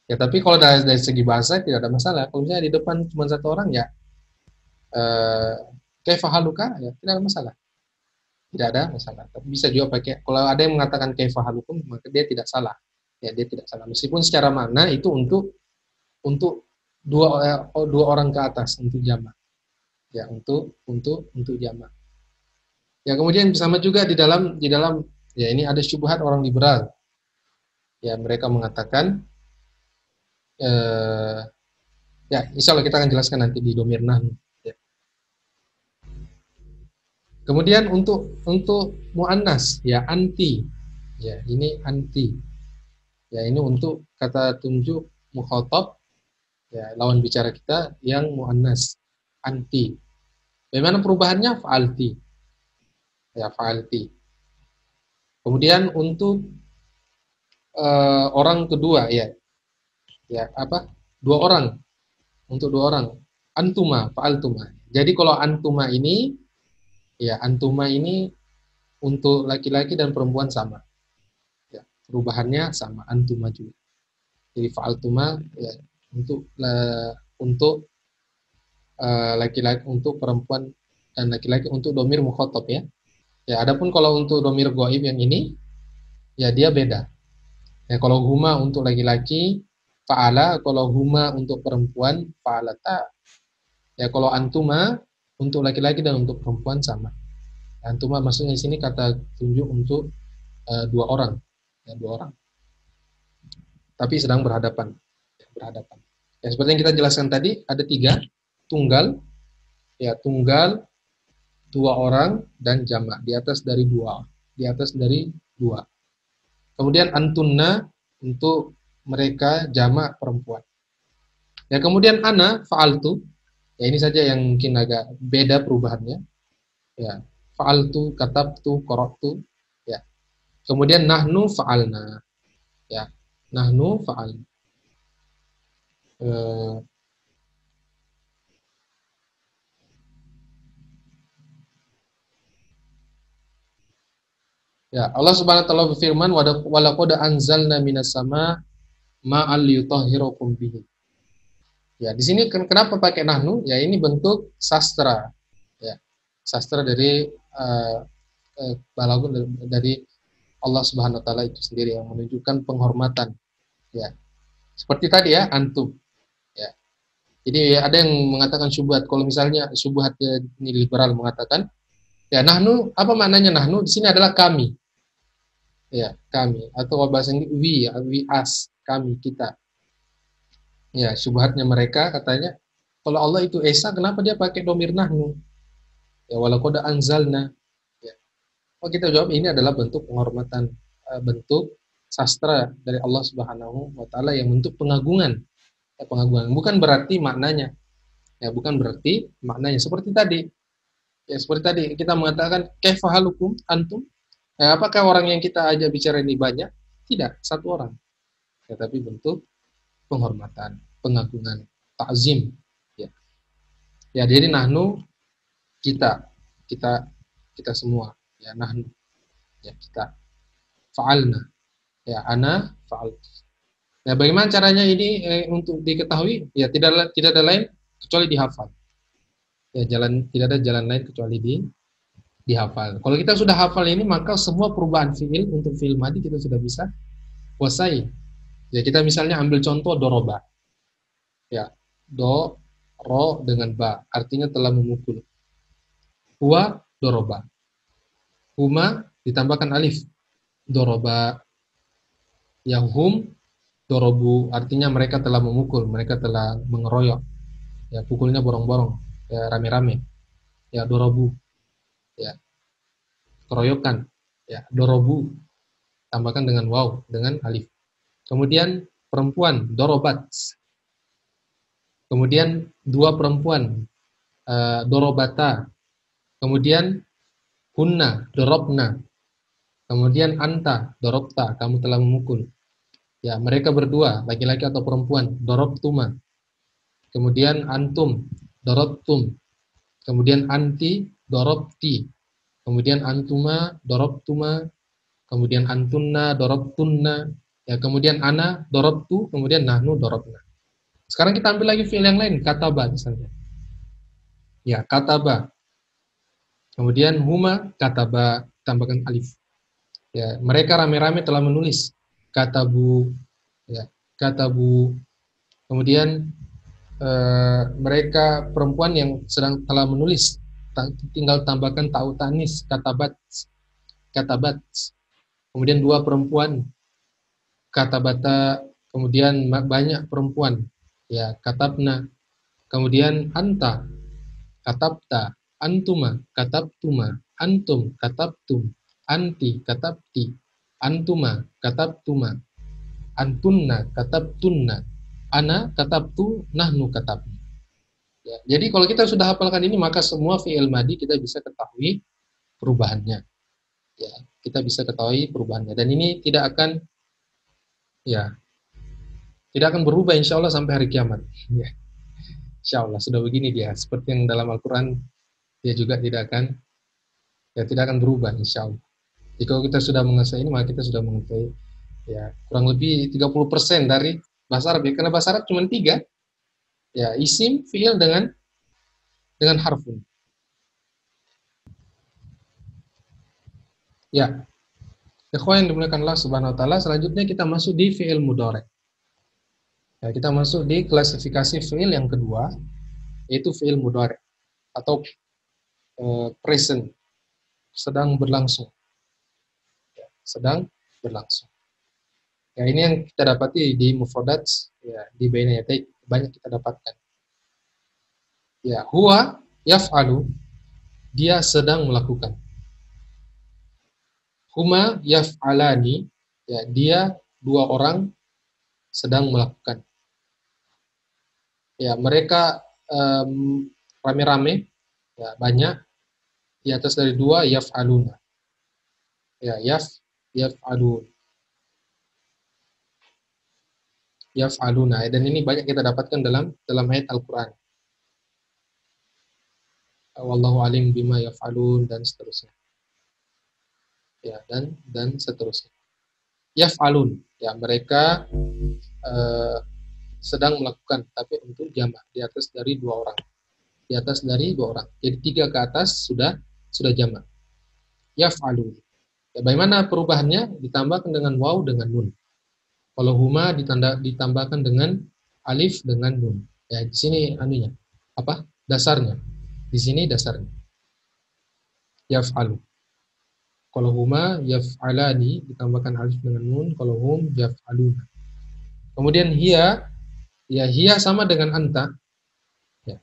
Ya tapi kalau dari segi bahasa tidak ada masalah. Kalau misalnya di depan cuma 1 orang ya, kaifa haluka, ya tidak ada masalah. Tidak ada masalah. Tapi bisa juga pakai, kalau ada yang mengatakan kaifa halukum, maka dia tidak salah. Ya dia tidak salah. Meskipun secara makna itu untuk dua orang ke atas, untuk jamak. Ya untuk jamak. Ya kemudian sama juga di dalam ya ini ada syubhat orang liberal. Ya mereka mengatakan, ya insya Allah kita akan jelaskan nanti di domir nahnu. Ya. Kemudian untuk muannas, ya anti, ya ini anti, ya ini untuk kata tunjuk mukhatab, ya lawan bicara kita yang muannas, anti. Bagaimana perubahannya? Fa'alti, ya fa'alti. Kemudian untuk orang kedua, ya apa? 2 orang, untuk 2 orang, antuma, fa'altuma. Jadi kalau antuma ini, ya antuma ini untuk laki-laki dan perempuan sama. Ya, perubahannya sama, antuma juga. Jadi fa'altuma ya untuk laki-laki, untuk perempuan dan laki-laki, untuk domir mukhatab ya. Ya, adapun kalau untuk domir ghaib yang ini, ya dia beda. Ya, kalau huma untuk laki-laki fa'ala, kalau huma untuk perempuan fa'alata. Ya, kalau antuma untuk laki-laki dan untuk perempuan sama. Antuma maksudnya di sini kata tunjuk untuk 2 orang, ya 2 orang. Tapi sedang berhadapan, berhadapan. Ya seperti yang kita jelaskan tadi, ada 3, tunggal, ya tunggal, 2 orang dan jamak di atas dari 2. Kemudian antunna untuk mereka jamak perempuan. Ya kemudian ana fa'altu, ya ini saja yang mungkin agak beda perubahannya. Ya fa'altu, katabtu, qara'tu, ya. Kemudian nahnu fa'alna, ya nahnu fa'alna. Ya, Allah Subhanahu wa taala berfirman, "Wa laqad anzalna minas sama ma'al yutahhirakum bihi." Ya, di sini kenapa pakai nahnu? Ya, ini bentuk sastra. Ya, sastra dari balaghun dari Allah Subhanahu wa taala itu sendiri yang menunjukkan penghormatan. Ya. Seperti tadi ya, antum. Ya. Jadi ada yang mengatakan syubhat. Kalau misalnya syubhat ini liberal mengatakan, ya nahnu, apa maknanya nahnu? Di sini adalah kami. Ya, kami, atau bahasa Inggris we us, kami, kita. Ya, syubhatnya mereka katanya kalau Allah itu esa, kenapa dia pakai domir nahnu? Ya walaqad anzalna. Ya. Oh, kita jawab ini adalah bentuk penghormatan, bentuk sastra dari Allah Subhanahu wa taala yang bentuk pengagungan. Ya, pengagungan bukan berarti maknanya. Ya, bukan berarti maknanya seperti tadi. Ya, seperti tadi kita mengatakan kaifa halukum antum? Ya, apakah orang yang kita ajak bicara ini banyak? Tidak, 1 orang. Ya, tapi bentuk penghormatan, pengagungan, ta'zim. Ya. Ya, jadi nahnu kita semua. Ya, nahnu. Ya, kita. Fa'alna. Ya, ana fa'al. Nah, bagaimana caranya ini untuk diketahui? Ya, tidak ada lain kecuali dihafal. Ya, tidak ada jalan lain kecuali dihafal. Kalau kita sudah hafal ini, maka semua perubahan fiil untuk fiil madi kita sudah bisa kuasai. Ya kita misalnya ambil contoh doroba. Ya, ro dengan ba, artinya telah memukul. Huwa doroba. Huma ditambahkan alif, doroba. Yang hum dorobu, artinya mereka telah memukul, mereka telah mengeroyok. Ya, pukulnya borong-borong, ya rame-rame. Ya, dorobu. Ya, keroyokan. Ya, dorobu. Tambahkan dengan waw, dengan alif. Kemudian perempuan, dorobat. Kemudian dua perempuan, dorobata. Kemudian hunna, dorobna. Kemudian anta, dorobta, kamu telah memukul. Ya, mereka berdua, laki-laki atau perempuan, dorobtuma. Kemudian antum, dorobtum. Kemudian anti, dorobti. Kemudian antuma, dorobtuma. Kemudian antunna, dorobtunna. Ya, kemudian ana, dorobtu. Kemudian nahnu, dorobna. Sekarang kita ambil lagi fiil yang lain, kataba misalnya. Ya, kataba. Kemudian huma, kataba, tambahkan alif. Ya, mereka rame-rame telah menulis. Katabu, ya, katabu. Kemudian mereka perempuan yang sedang telah menulis, tinggal tambahkan ta'u tanis, katabat, katabat. Kemudian dua perempuan, katabata. Kemudian banyak perempuan, ya katabna. Kemudian anta, katabta. Antuma, katabtuma. Antum, katabtum. Anti, katabti. Antuma, katabtuma. Antunna, katabtunna. Ana, katabtu. Nahnu, katabna. Ya, jadi kalau kita sudah hafalkan ini, maka semua fi'il madi kita bisa ketahui perubahannya. Ya, kita bisa ketahui perubahannya. Dan ini tidak akan, ya, tidak akan berubah insya Allah sampai hari kiamat. Ya, insya Allah sudah begini dia. Seperti yang dalam Al-Quran, dia juga tidak akan, ya, tidak akan berubah insya Allah. Jadi kalau kita sudah menguasai ini, maka kita sudah mengetahui, ya, kurang lebih 30% dari bahasa Arab. Ya, karena bahasa Arab cuma 3, ya, isim, fi'il dengan harfun. Ya, ikhwan yang dimuliakan Allah Subhanahu wa taala, selanjutnya kita masuk di fi'il mudhari'. Ya, kita masuk di klasifikasi fi'il yang kedua, yaitu fi'il mudhari' atau present, sedang berlangsung. Ya, sedang berlangsung. Ya, ini yang kita dapati di mufradat, ya, di baina yatai banyak kita dapatkan. Ya, huwa yaf'alu, dia sedang melakukan. Huma yaf'alani, ya, dia dua orang sedang melakukan. Ya, mereka rame-rame, ya, banyak, di atas dari dua, yaf'aluna. Ya, yaf'alun. Yaf'aluna. Dan ini banyak kita dapatkan dalam ayat Al-Qur'an. Wallahu alim bima yaf'alun, dan seterusnya. Ya, dan seterusnya. Yaf'alun. Ya, mereka sedang melakukan, tapi untuk jamak, di atas dari dua orang. Di atas dari dua orang. Jadi 3 ke atas sudah jamak. Yaf'alun. Ya, bagaimana perubahannya? Ditambahkan dengan waw dengan nun. Kalau huma ditambahkan dengan alif dengan nun. Ya, di sini anunya. Apa? Dasarnya. Di sini dasarnya. Yaf'alu. Kalau huma yaf'alani ditambahkan alif dengan nun, kalau hum yaf'aluna. Kemudian hiya, ya hiya sama dengan anta. Ya,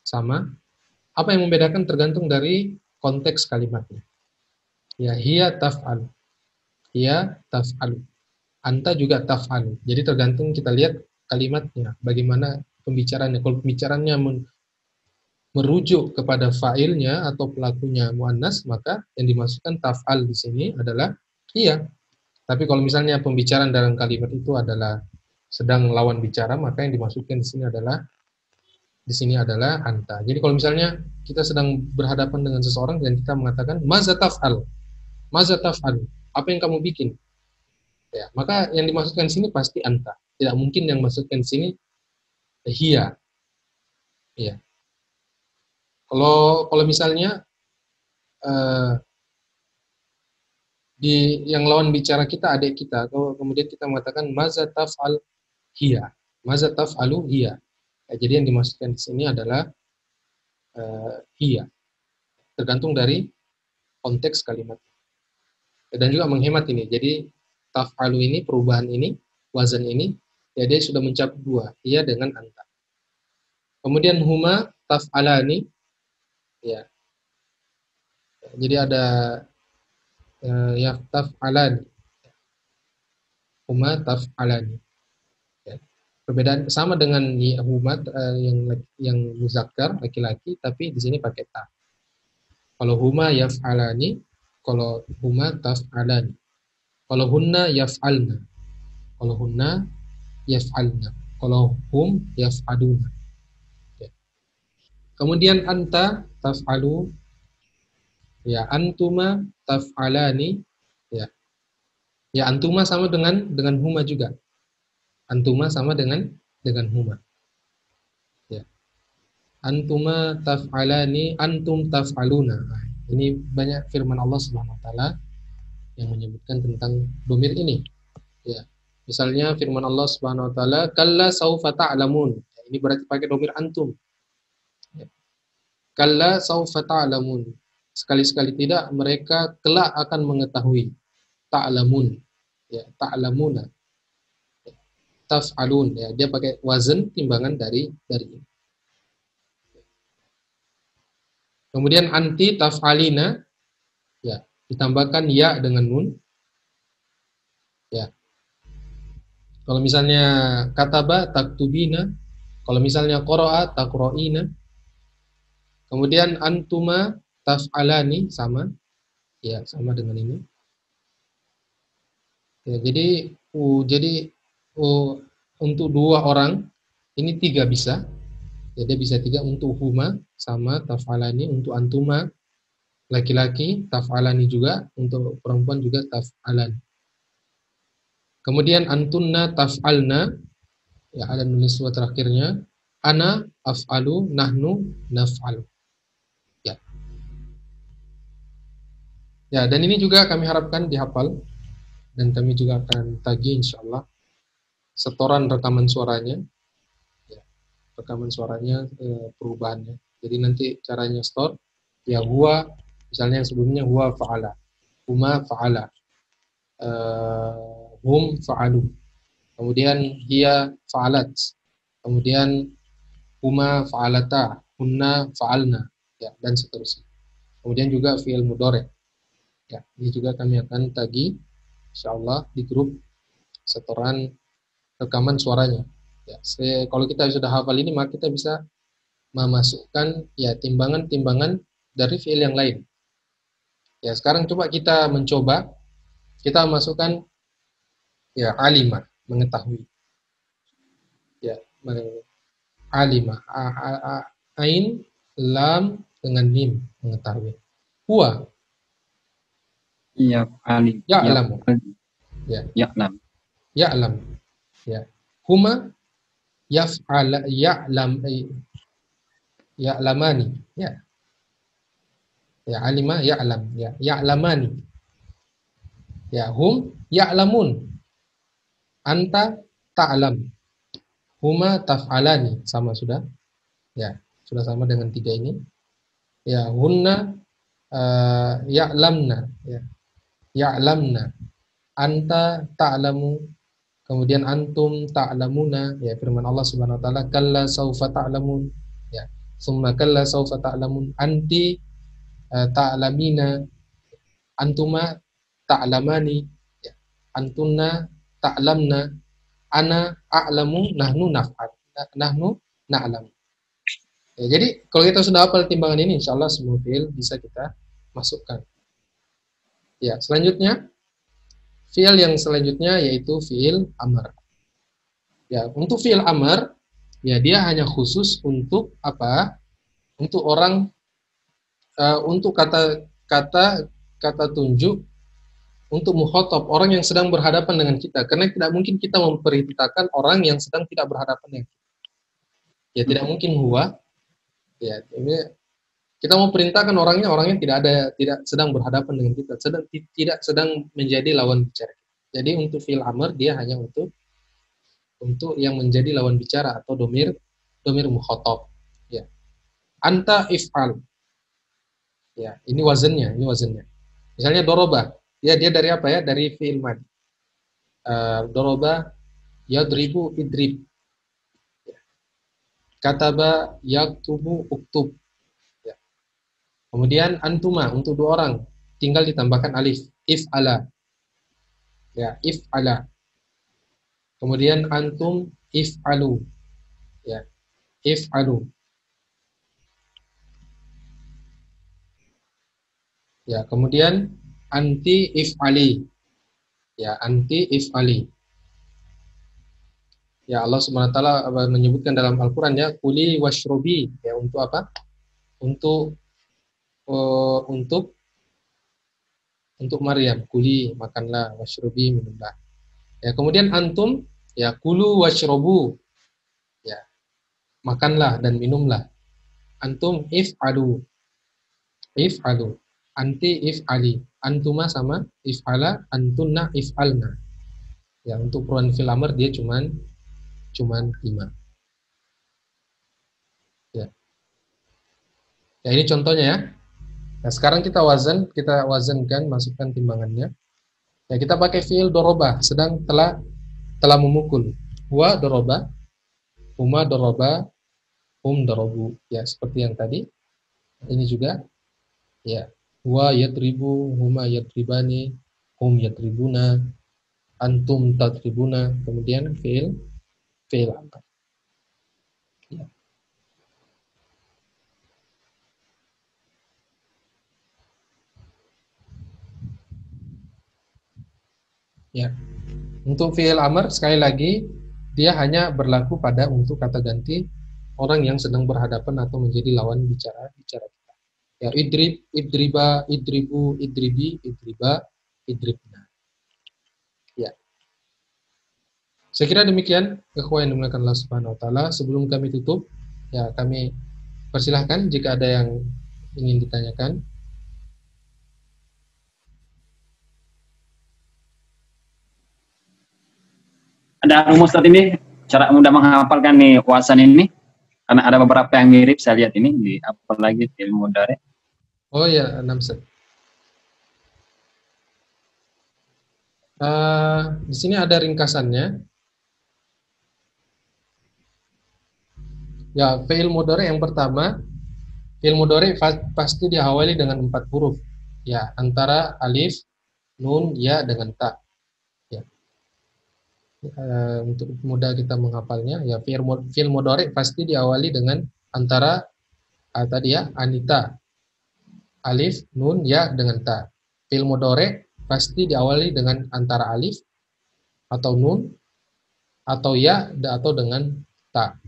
sama. Apa yang membedakan tergantung dari konteks kalimatnya. Ya, hiya taf'al. Hiya taf'alu. Anta juga taf'alu. Jadi tergantung kita lihat kalimatnya, bagaimana pembicaraannya. Kalau pembicaraannya merujuk kepada fa'ilnya atau pelakunya muannas, maka yang dimasukkan taf'al di sini adalah iya. Tapi kalau misalnya pembicaraan dalam kalimat itu adalah sedang lawan bicara, maka yang dimasukkan di sini adalah anta. Jadi kalau misalnya kita sedang berhadapan dengan seseorang dan kita mengatakan maza taf'al. Maza taf'al. Apa yang kamu bikin? Ya, maka yang dimasukkan di sini pasti anta. Tidak mungkin yang dimasukkan di sini hiya. Ya. Kalau misalnya di yang lawan bicara kita adik kita, kalau kemudian kita mengatakan maza taf'al hiya. Maza taf'alu hiya. Jadi yang dimaksudkan di sini adalah hiya, tergantung dari konteks kalimat. Dan juga menghemat ini. Jadi taf'alu ini, perubahan ini, wazan ini, ya dia sudah mencakup dua, hiya dengan anta. Kemudian huma taf'alani, ya. Jadi ada ya taf'alani, huma taf'alani. Ya. Perbedaan sama dengan huma yang muzakkar laki-laki, tapi di sini pakai ta. Kalau huma yaf'alani, kalau huma taf'alani. Kalau hunna yaf'alna. Kalau hunna yaf'alna. Kalau hum yaf'aluna. Ya. Kemudian anta taf'alu, ya antuma taf'alani, ya. Ya antuma sama dengan huma juga. Antuma sama dengan huma. Ya. Antuma taf'alani, antum taf'aluna. Nah, ini banyak firman Allah Subhanahu wa taala yang menyebutkan tentang domir ini. Ya. Misalnya firman Allah Subhanahu wa taala, kalla saufa ta'lamun. Ya, ini berarti pakai domir antum. Ya. Kalla saufa ta'lamun. Sekali-sekali tidak mereka kelak akan mengetahui. Ta'lamun. Ya, ta'lamuna. Ya. Taf'alun. Ya, dia pakai wazan timbangan dari ini. Kemudian anti taf'alina, ya, ditambahkan ya dengan nun. Ya. Kalau misalnya kataba taktubina, kalau misalnya qara'a taqra'ina. Kemudian antuma taf'alani sama, ya sama dengan ini. Ya, jadi untuk dua orang ini tiga bisa. Jadi bisa tiga untuk huma sama taf'alani, untuk antuma laki-laki taf'alani juga, untuk perempuan juga taf'alan. Kemudian antunna taf'alna, ya ada nulis surat terakhirnya, ana af'alu, nahnu naf'alu. Ya. Ya, dan ini juga kami harapkan dihafal dan kami juga akan tagih insyaallah setoran rekaman suaranya. Ya, rekaman suaranya perubahannya. Jadi nanti caranya store, ya huwa, misalnya yang sebelumnya huwa fa'ala, huma fa'ala, hum fa'alu, kemudian hiya fa'alat, kemudian huma fa'alata, hunna fa'alna, ya, dan seterusnya. Kemudian juga fi'il mudhari'. Ya, ini juga kami akan tagih insyaallah di grup setoran rekaman suaranya. Ya, kalau kita sudah hafal ini maka kita bisa memasukkan ya timbangan-timbangan dari fiil yang lain. Ya, sekarang coba kita mencoba kita masukkan ya alima, mengetahui. Ya, alima, ain, lam dengan mim, mengetahui. Huwa ya'lamu, ya'lamu. Ya, ya'lam. Ya'lam. Ya. Huma yaf'ala ya'lamani. Ya. Ya, alima ya'lam. Ya, ya'lamani. Ya, hum ya'lamun. Anta ta'lam. Huma taf'alani. Sama sudah. Ya, sudah sama dengan tiga ini. Ya, hunna ya'lamna. Ya. Ya'lamna. Anta ta'lamu. Kemudian antum ta'lamuna, ya firman Allah Subhanahu wa taala, kalla saufa ta'lamun, ya. Summa kalla saufa ta'lamun, anti ta'lamina, antuma ta'lamani, ya. Antunna ta'lamna, ana a'lamu, nahnu naf'al, nahnu na'lam. Ya, jadi kalau kita sudah hafal timbangan ini, insyaallah semua fiil bisa kita masukkan. Ya, selanjutnya fiil yang selanjutnya yaitu fiil amr. Ya, untuk fiil amr, ya dia hanya khusus untuk apa? Untuk orang, untuk kata tunjuk untuk mukhatab, orang yang sedang berhadapan dengan kita. Karena tidak mungkin kita memperintahkan orang yang sedang tidak berhadapan dengan kita. Ya tidak mungkin huwa. Ya, ini kita mau perintahkan orangnya tidak sedang berhadapan dengan kita, tidak sedang menjadi lawan bicara. Jadi untuk fiil amr dia hanya untuk yang menjadi lawan bicara atau domir domir mukhatab. Ya. Anta if'al. Ya, ini wazannya, ini wazannya. Misalnya doroba, ya dia dari apa ya? Dari fi'il mad. Doroba yadribu idrib. Kataba yaktubu uktub. Ya. Kemudian antuma untuk dua orang, tinggal ditambahkan alif. If'ala. Ya, if'ala. Kemudian antum if'alu. Ya, if'alu. Ya, kemudian anti if'ali. Ya, anti if'ali. Ya, Allah Subhanahu wa taala menyebutkan dalam Al-Qur'an ya, kuli washrobi. Ya, untuk apa? Untuk untuk Maryam, kuli makanlah, washrobi minumlah. Ya, kemudian antum ya kulu washrobu. Ya, makanlah dan minumlah. Antum if'alu. If'alu. Anti if'ali. Antuma sama if'ala, antunna if'alna. Ya, untuk perubahan fil amr dia cuman 5. Ya. Ya, ini contohnya ya. Nah, sekarang kita wazankan, masukkan timbangannya. Ya, kita pakai fiil doroba, sedang telah memukul. Huwa doroba, huma doroba, hum dorobu. Ya, seperti yang tadi. Ini juga ya. Huwa yadribu, huma yadribani, hum yadribuna, antum tadribuna. Kemudian fiil amr. Ya. Ya. Untuk fiil amr sekali lagi dia hanya berlaku pada untuk kata ganti orang yang sedang berhadapan atau menjadi lawan bicara kita. Ya, idrib, idriba, idribu, idribi, idriba, idribna. Ya. Saya kira demikian ikhwan yang dimuliakan Allah Subhanahu wa taala. Sebelum kami tutup, ya kami persilahkan jika ada yang ingin ditanyakan. Ada rumus saat ini cara mudah menghafalkan nih wasan ini karena ada beberapa yang mirip saya lihat ini di apalagi ilmu mudhari. Oh ya, Namset. Di sini ada ringkasannya. Ya, fi'il mudhari yang pertama, fi'il mudhari pasti diawali dengan 4 huruf. Ya, antara alif, nun, ya dengan ta. Ya. Untuk mudah kita menghafalnya, ya fi'il mudhari pasti diawali dengan antara tadi ya, anita, alif, nun, ya dengan ta. Fi'il mudhari pasti diawali dengan antara alif atau nun atau ya atau dengan ta.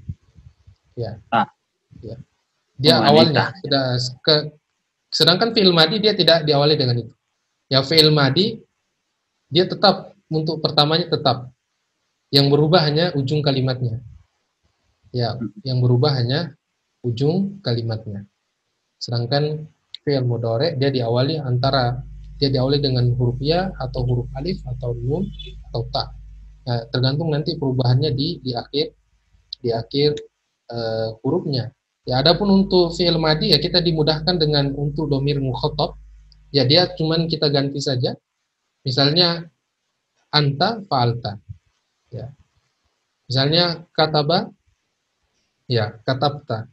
Ya. Ya. Dia awalnya sudah sedangkan fi'il madi dia tidak diawali dengan itu. Ya, fi'il madi dia tetap untuk pertamanya tetap. Yang berubah hanya ujung kalimatnya. Ya, yang berubah hanya ujung kalimatnya. Sedangkan fi'il mudhari dia diawali dengan huruf ya atau huruf alif atau nun atau ta. Nah, tergantung nanti perubahannya di akhir hurufnya. Ya, adapun untuk fi'il madi ya kita dimudahkan dengan untuk domir mukhatab. Ya, dia cuman kita ganti saja. Misalnya anta fa'alta. Ya. Misalnya kataba ya katabta.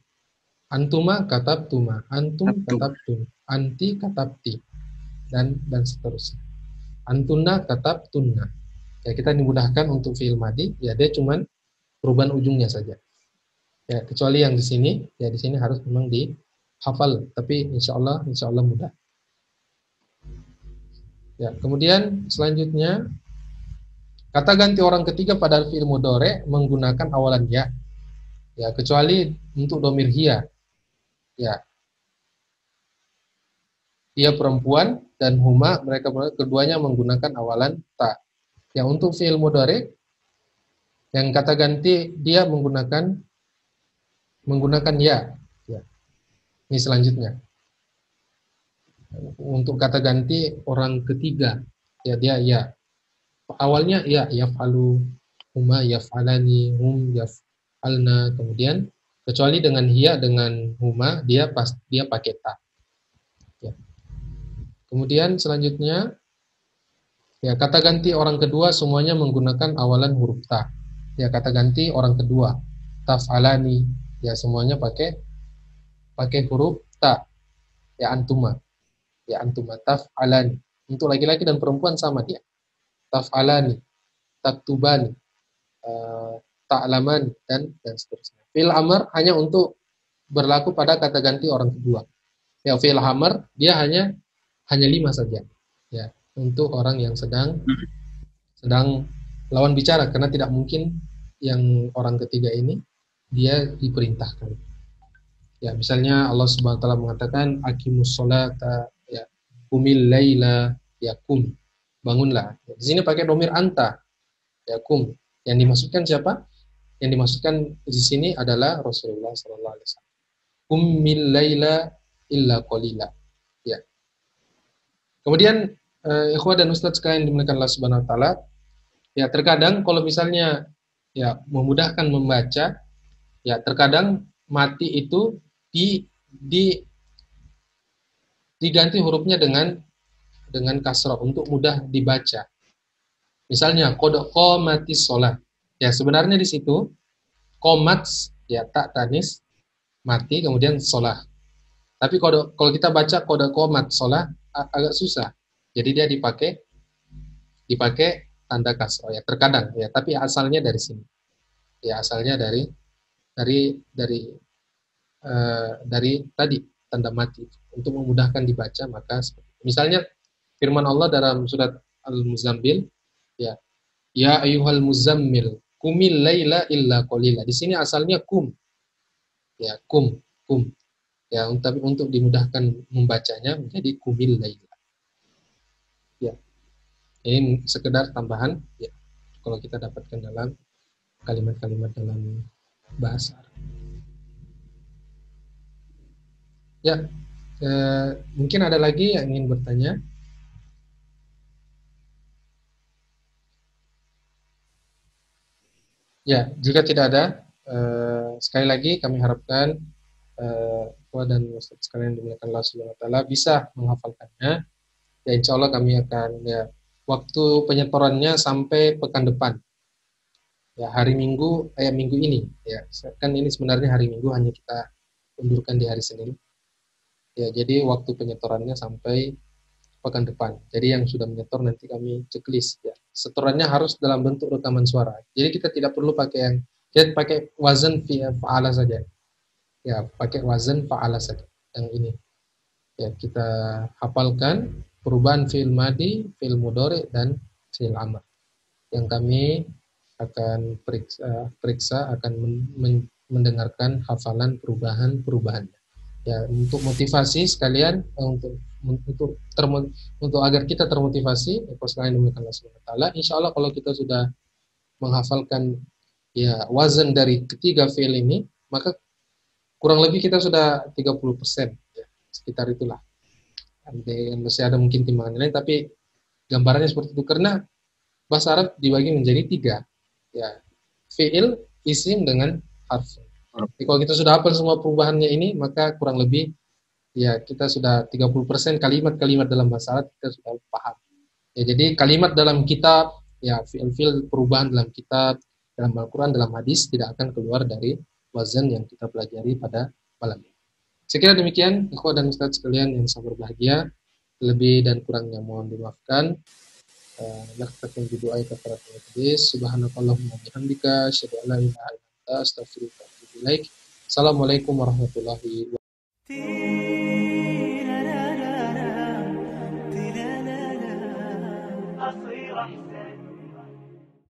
Antuma katabtuma, antum katabtum, anti katabti, dan seterusnya. Antunna katabtunna. Ya, kita dimudahkan untuk fi'il madi, ya dia cuman perubahan ujungnya saja. Ya, kecuali yang di sini, ya di sini harus memang dihafal, tapi insya Allah mudah. Ya, kemudian selanjutnya kata ganti orang ketiga pada fi'il mudhari menggunakan awalan ya. Ya, kecuali untuk domir hiya. Ya. Dia perempuan dan huma, mereka keduanya menggunakan awalan ta. Ya, untuk fi'il mudhari yang kata ganti dia menggunakan ya. Ya. Ini selanjutnya. Untuk kata ganti orang ketiga, ya dia ya. Awalnya ya yaf'alu, huma yaf'alani, hum yaf'alna, kemudian Kecuali dengan hiya, dengan huma, dia pakai ta. Ya. Kemudian selanjutnya, ya kata ganti orang kedua semuanya menggunakan awalan huruf ta. Ya kata ganti orang kedua, taf'alani, ya semuanya pakai huruf ta. Ya antuma, taf'alani. Untuk laki-laki dan perempuan sama dia. Taf'alani, taktubani, ta'laman, dan seterusnya. Fi'il amr hanya untuk berlaku pada kata ganti orang kedua. Ya fi'il amr dia hanya 5 saja. Ya, untuk orang yang sedang lawan bicara, karena tidak mungkin yang orang ketiga ini dia diperintahkan. Ya, misalnya Allah Subhanahu wa taala mengatakan aqimus sholata, ya, qumil laila, ya kum, bangunlah. Di sini pakai domir anta, ya kum. Yang dimaksudkan siapa? Yang dimaksudkan di sini adalah Rasulullah sallallahu alaihi wasallam. Qumil laila illa qalila. Ya. Kemudian ikhwah dan ustadz sekalian dimuliakan Allah Subhanahu wa taala, ya terkadang kalau misalnya ya memudahkan membaca, ya terkadang mati itu diganti hurufnya dengan kasrah untuk mudah dibaca. Misalnya qad qamatis shalah. Ya sebenarnya di situ qomat, ya tak tanis, mati, kemudian shalah. Tapi kalau kita baca qad qomat shalah agak susah. Jadi dia dipakai tanda kasrah, ya terkadang, ya tapi asalnya dari sini. Ya asalnya dari tadi tanda mati untuk memudahkan dibaca, maka misalnya firman Allah dalam surat Al-Muzammil, ya ayyuhal muzammil kumil laila illa qalila. Di sini asalnya kum, ya kum, ya tapi untuk dimudahkan membacanya menjadi kumil laila. Ya, ini sekedar tambahan, ya kalau kita dapatkan dalam kalimat-kalimat dalam bahasa Arab. Ya, mungkin ada lagi yang ingin bertanya. Ya, jika tidak ada, sekali lagi kami harapkan dan Ustaz sekalian dimuliakan Allah Subhanahu wa taala bisa menghafalkannya. Ya insya Allah kami akan, ya waktu penyetorannya sampai pekan depan. Ya hari Minggu, minggu ini, ya kan ini sebenarnya hari Minggu, hanya kita undurkan di hari Senin. Ya jadi waktu penyetorannya sampai pekan depan. Jadi yang sudah menyetor nanti kami checklist, ya. Setorannya harus dalam bentuk rekaman suara. Jadi kita tidak perlu pakai kita pakai wazan fa'ala saja. Ya, pakai wazan fa'ala saja yang ini. Ya, kita hafalkan perubahan fi'il madi, fi'il mudhari, dan fi'il amr. Yang kami akan periksa akan mendengarkan hafalan perubahannya. Ya, untuk motivasi sekalian, untuk agar kita termotivasi, sekalian demikian Allah Subhanahu wa taala. Insyaallah kalau kita sudah menghafalkan ya wazan dari ketiga fi'il ini, maka kurang lebih kita sudah 30%, ya, sekitar itulah. Masih ada mungkin timbangan lain, tapi gambarannya seperti itu karena bahasa Arab dibagi menjadi 3, ya, fi'il, isim, dengan harf. Jadi kalau kita sudah hafal semua perubahannya ini, maka kurang lebih ya kita sudah 30% kalimat-kalimat dalam bahasa Arab kita sudah paham. Ya, jadi kalimat dalam kitab, ya fi'il perubahan dalam kitab, dalam Al-Quran, dalam hadis tidak akan keluar dari wazan yang kita pelajari pada malam ini. Sekira demikian, ikhwah dan ustadz sekalian yang sangat berbahagia. Lebih dan kurangnya mohon dimaafkan. Naktakin bidu'a kafaratul majlis. Subhanakallahumma bihamdika asyhadu an la ilaha illa anta astaghfiruka wa atubu ilaik. Assalamualaikum warahmatullahi wabarakatuh.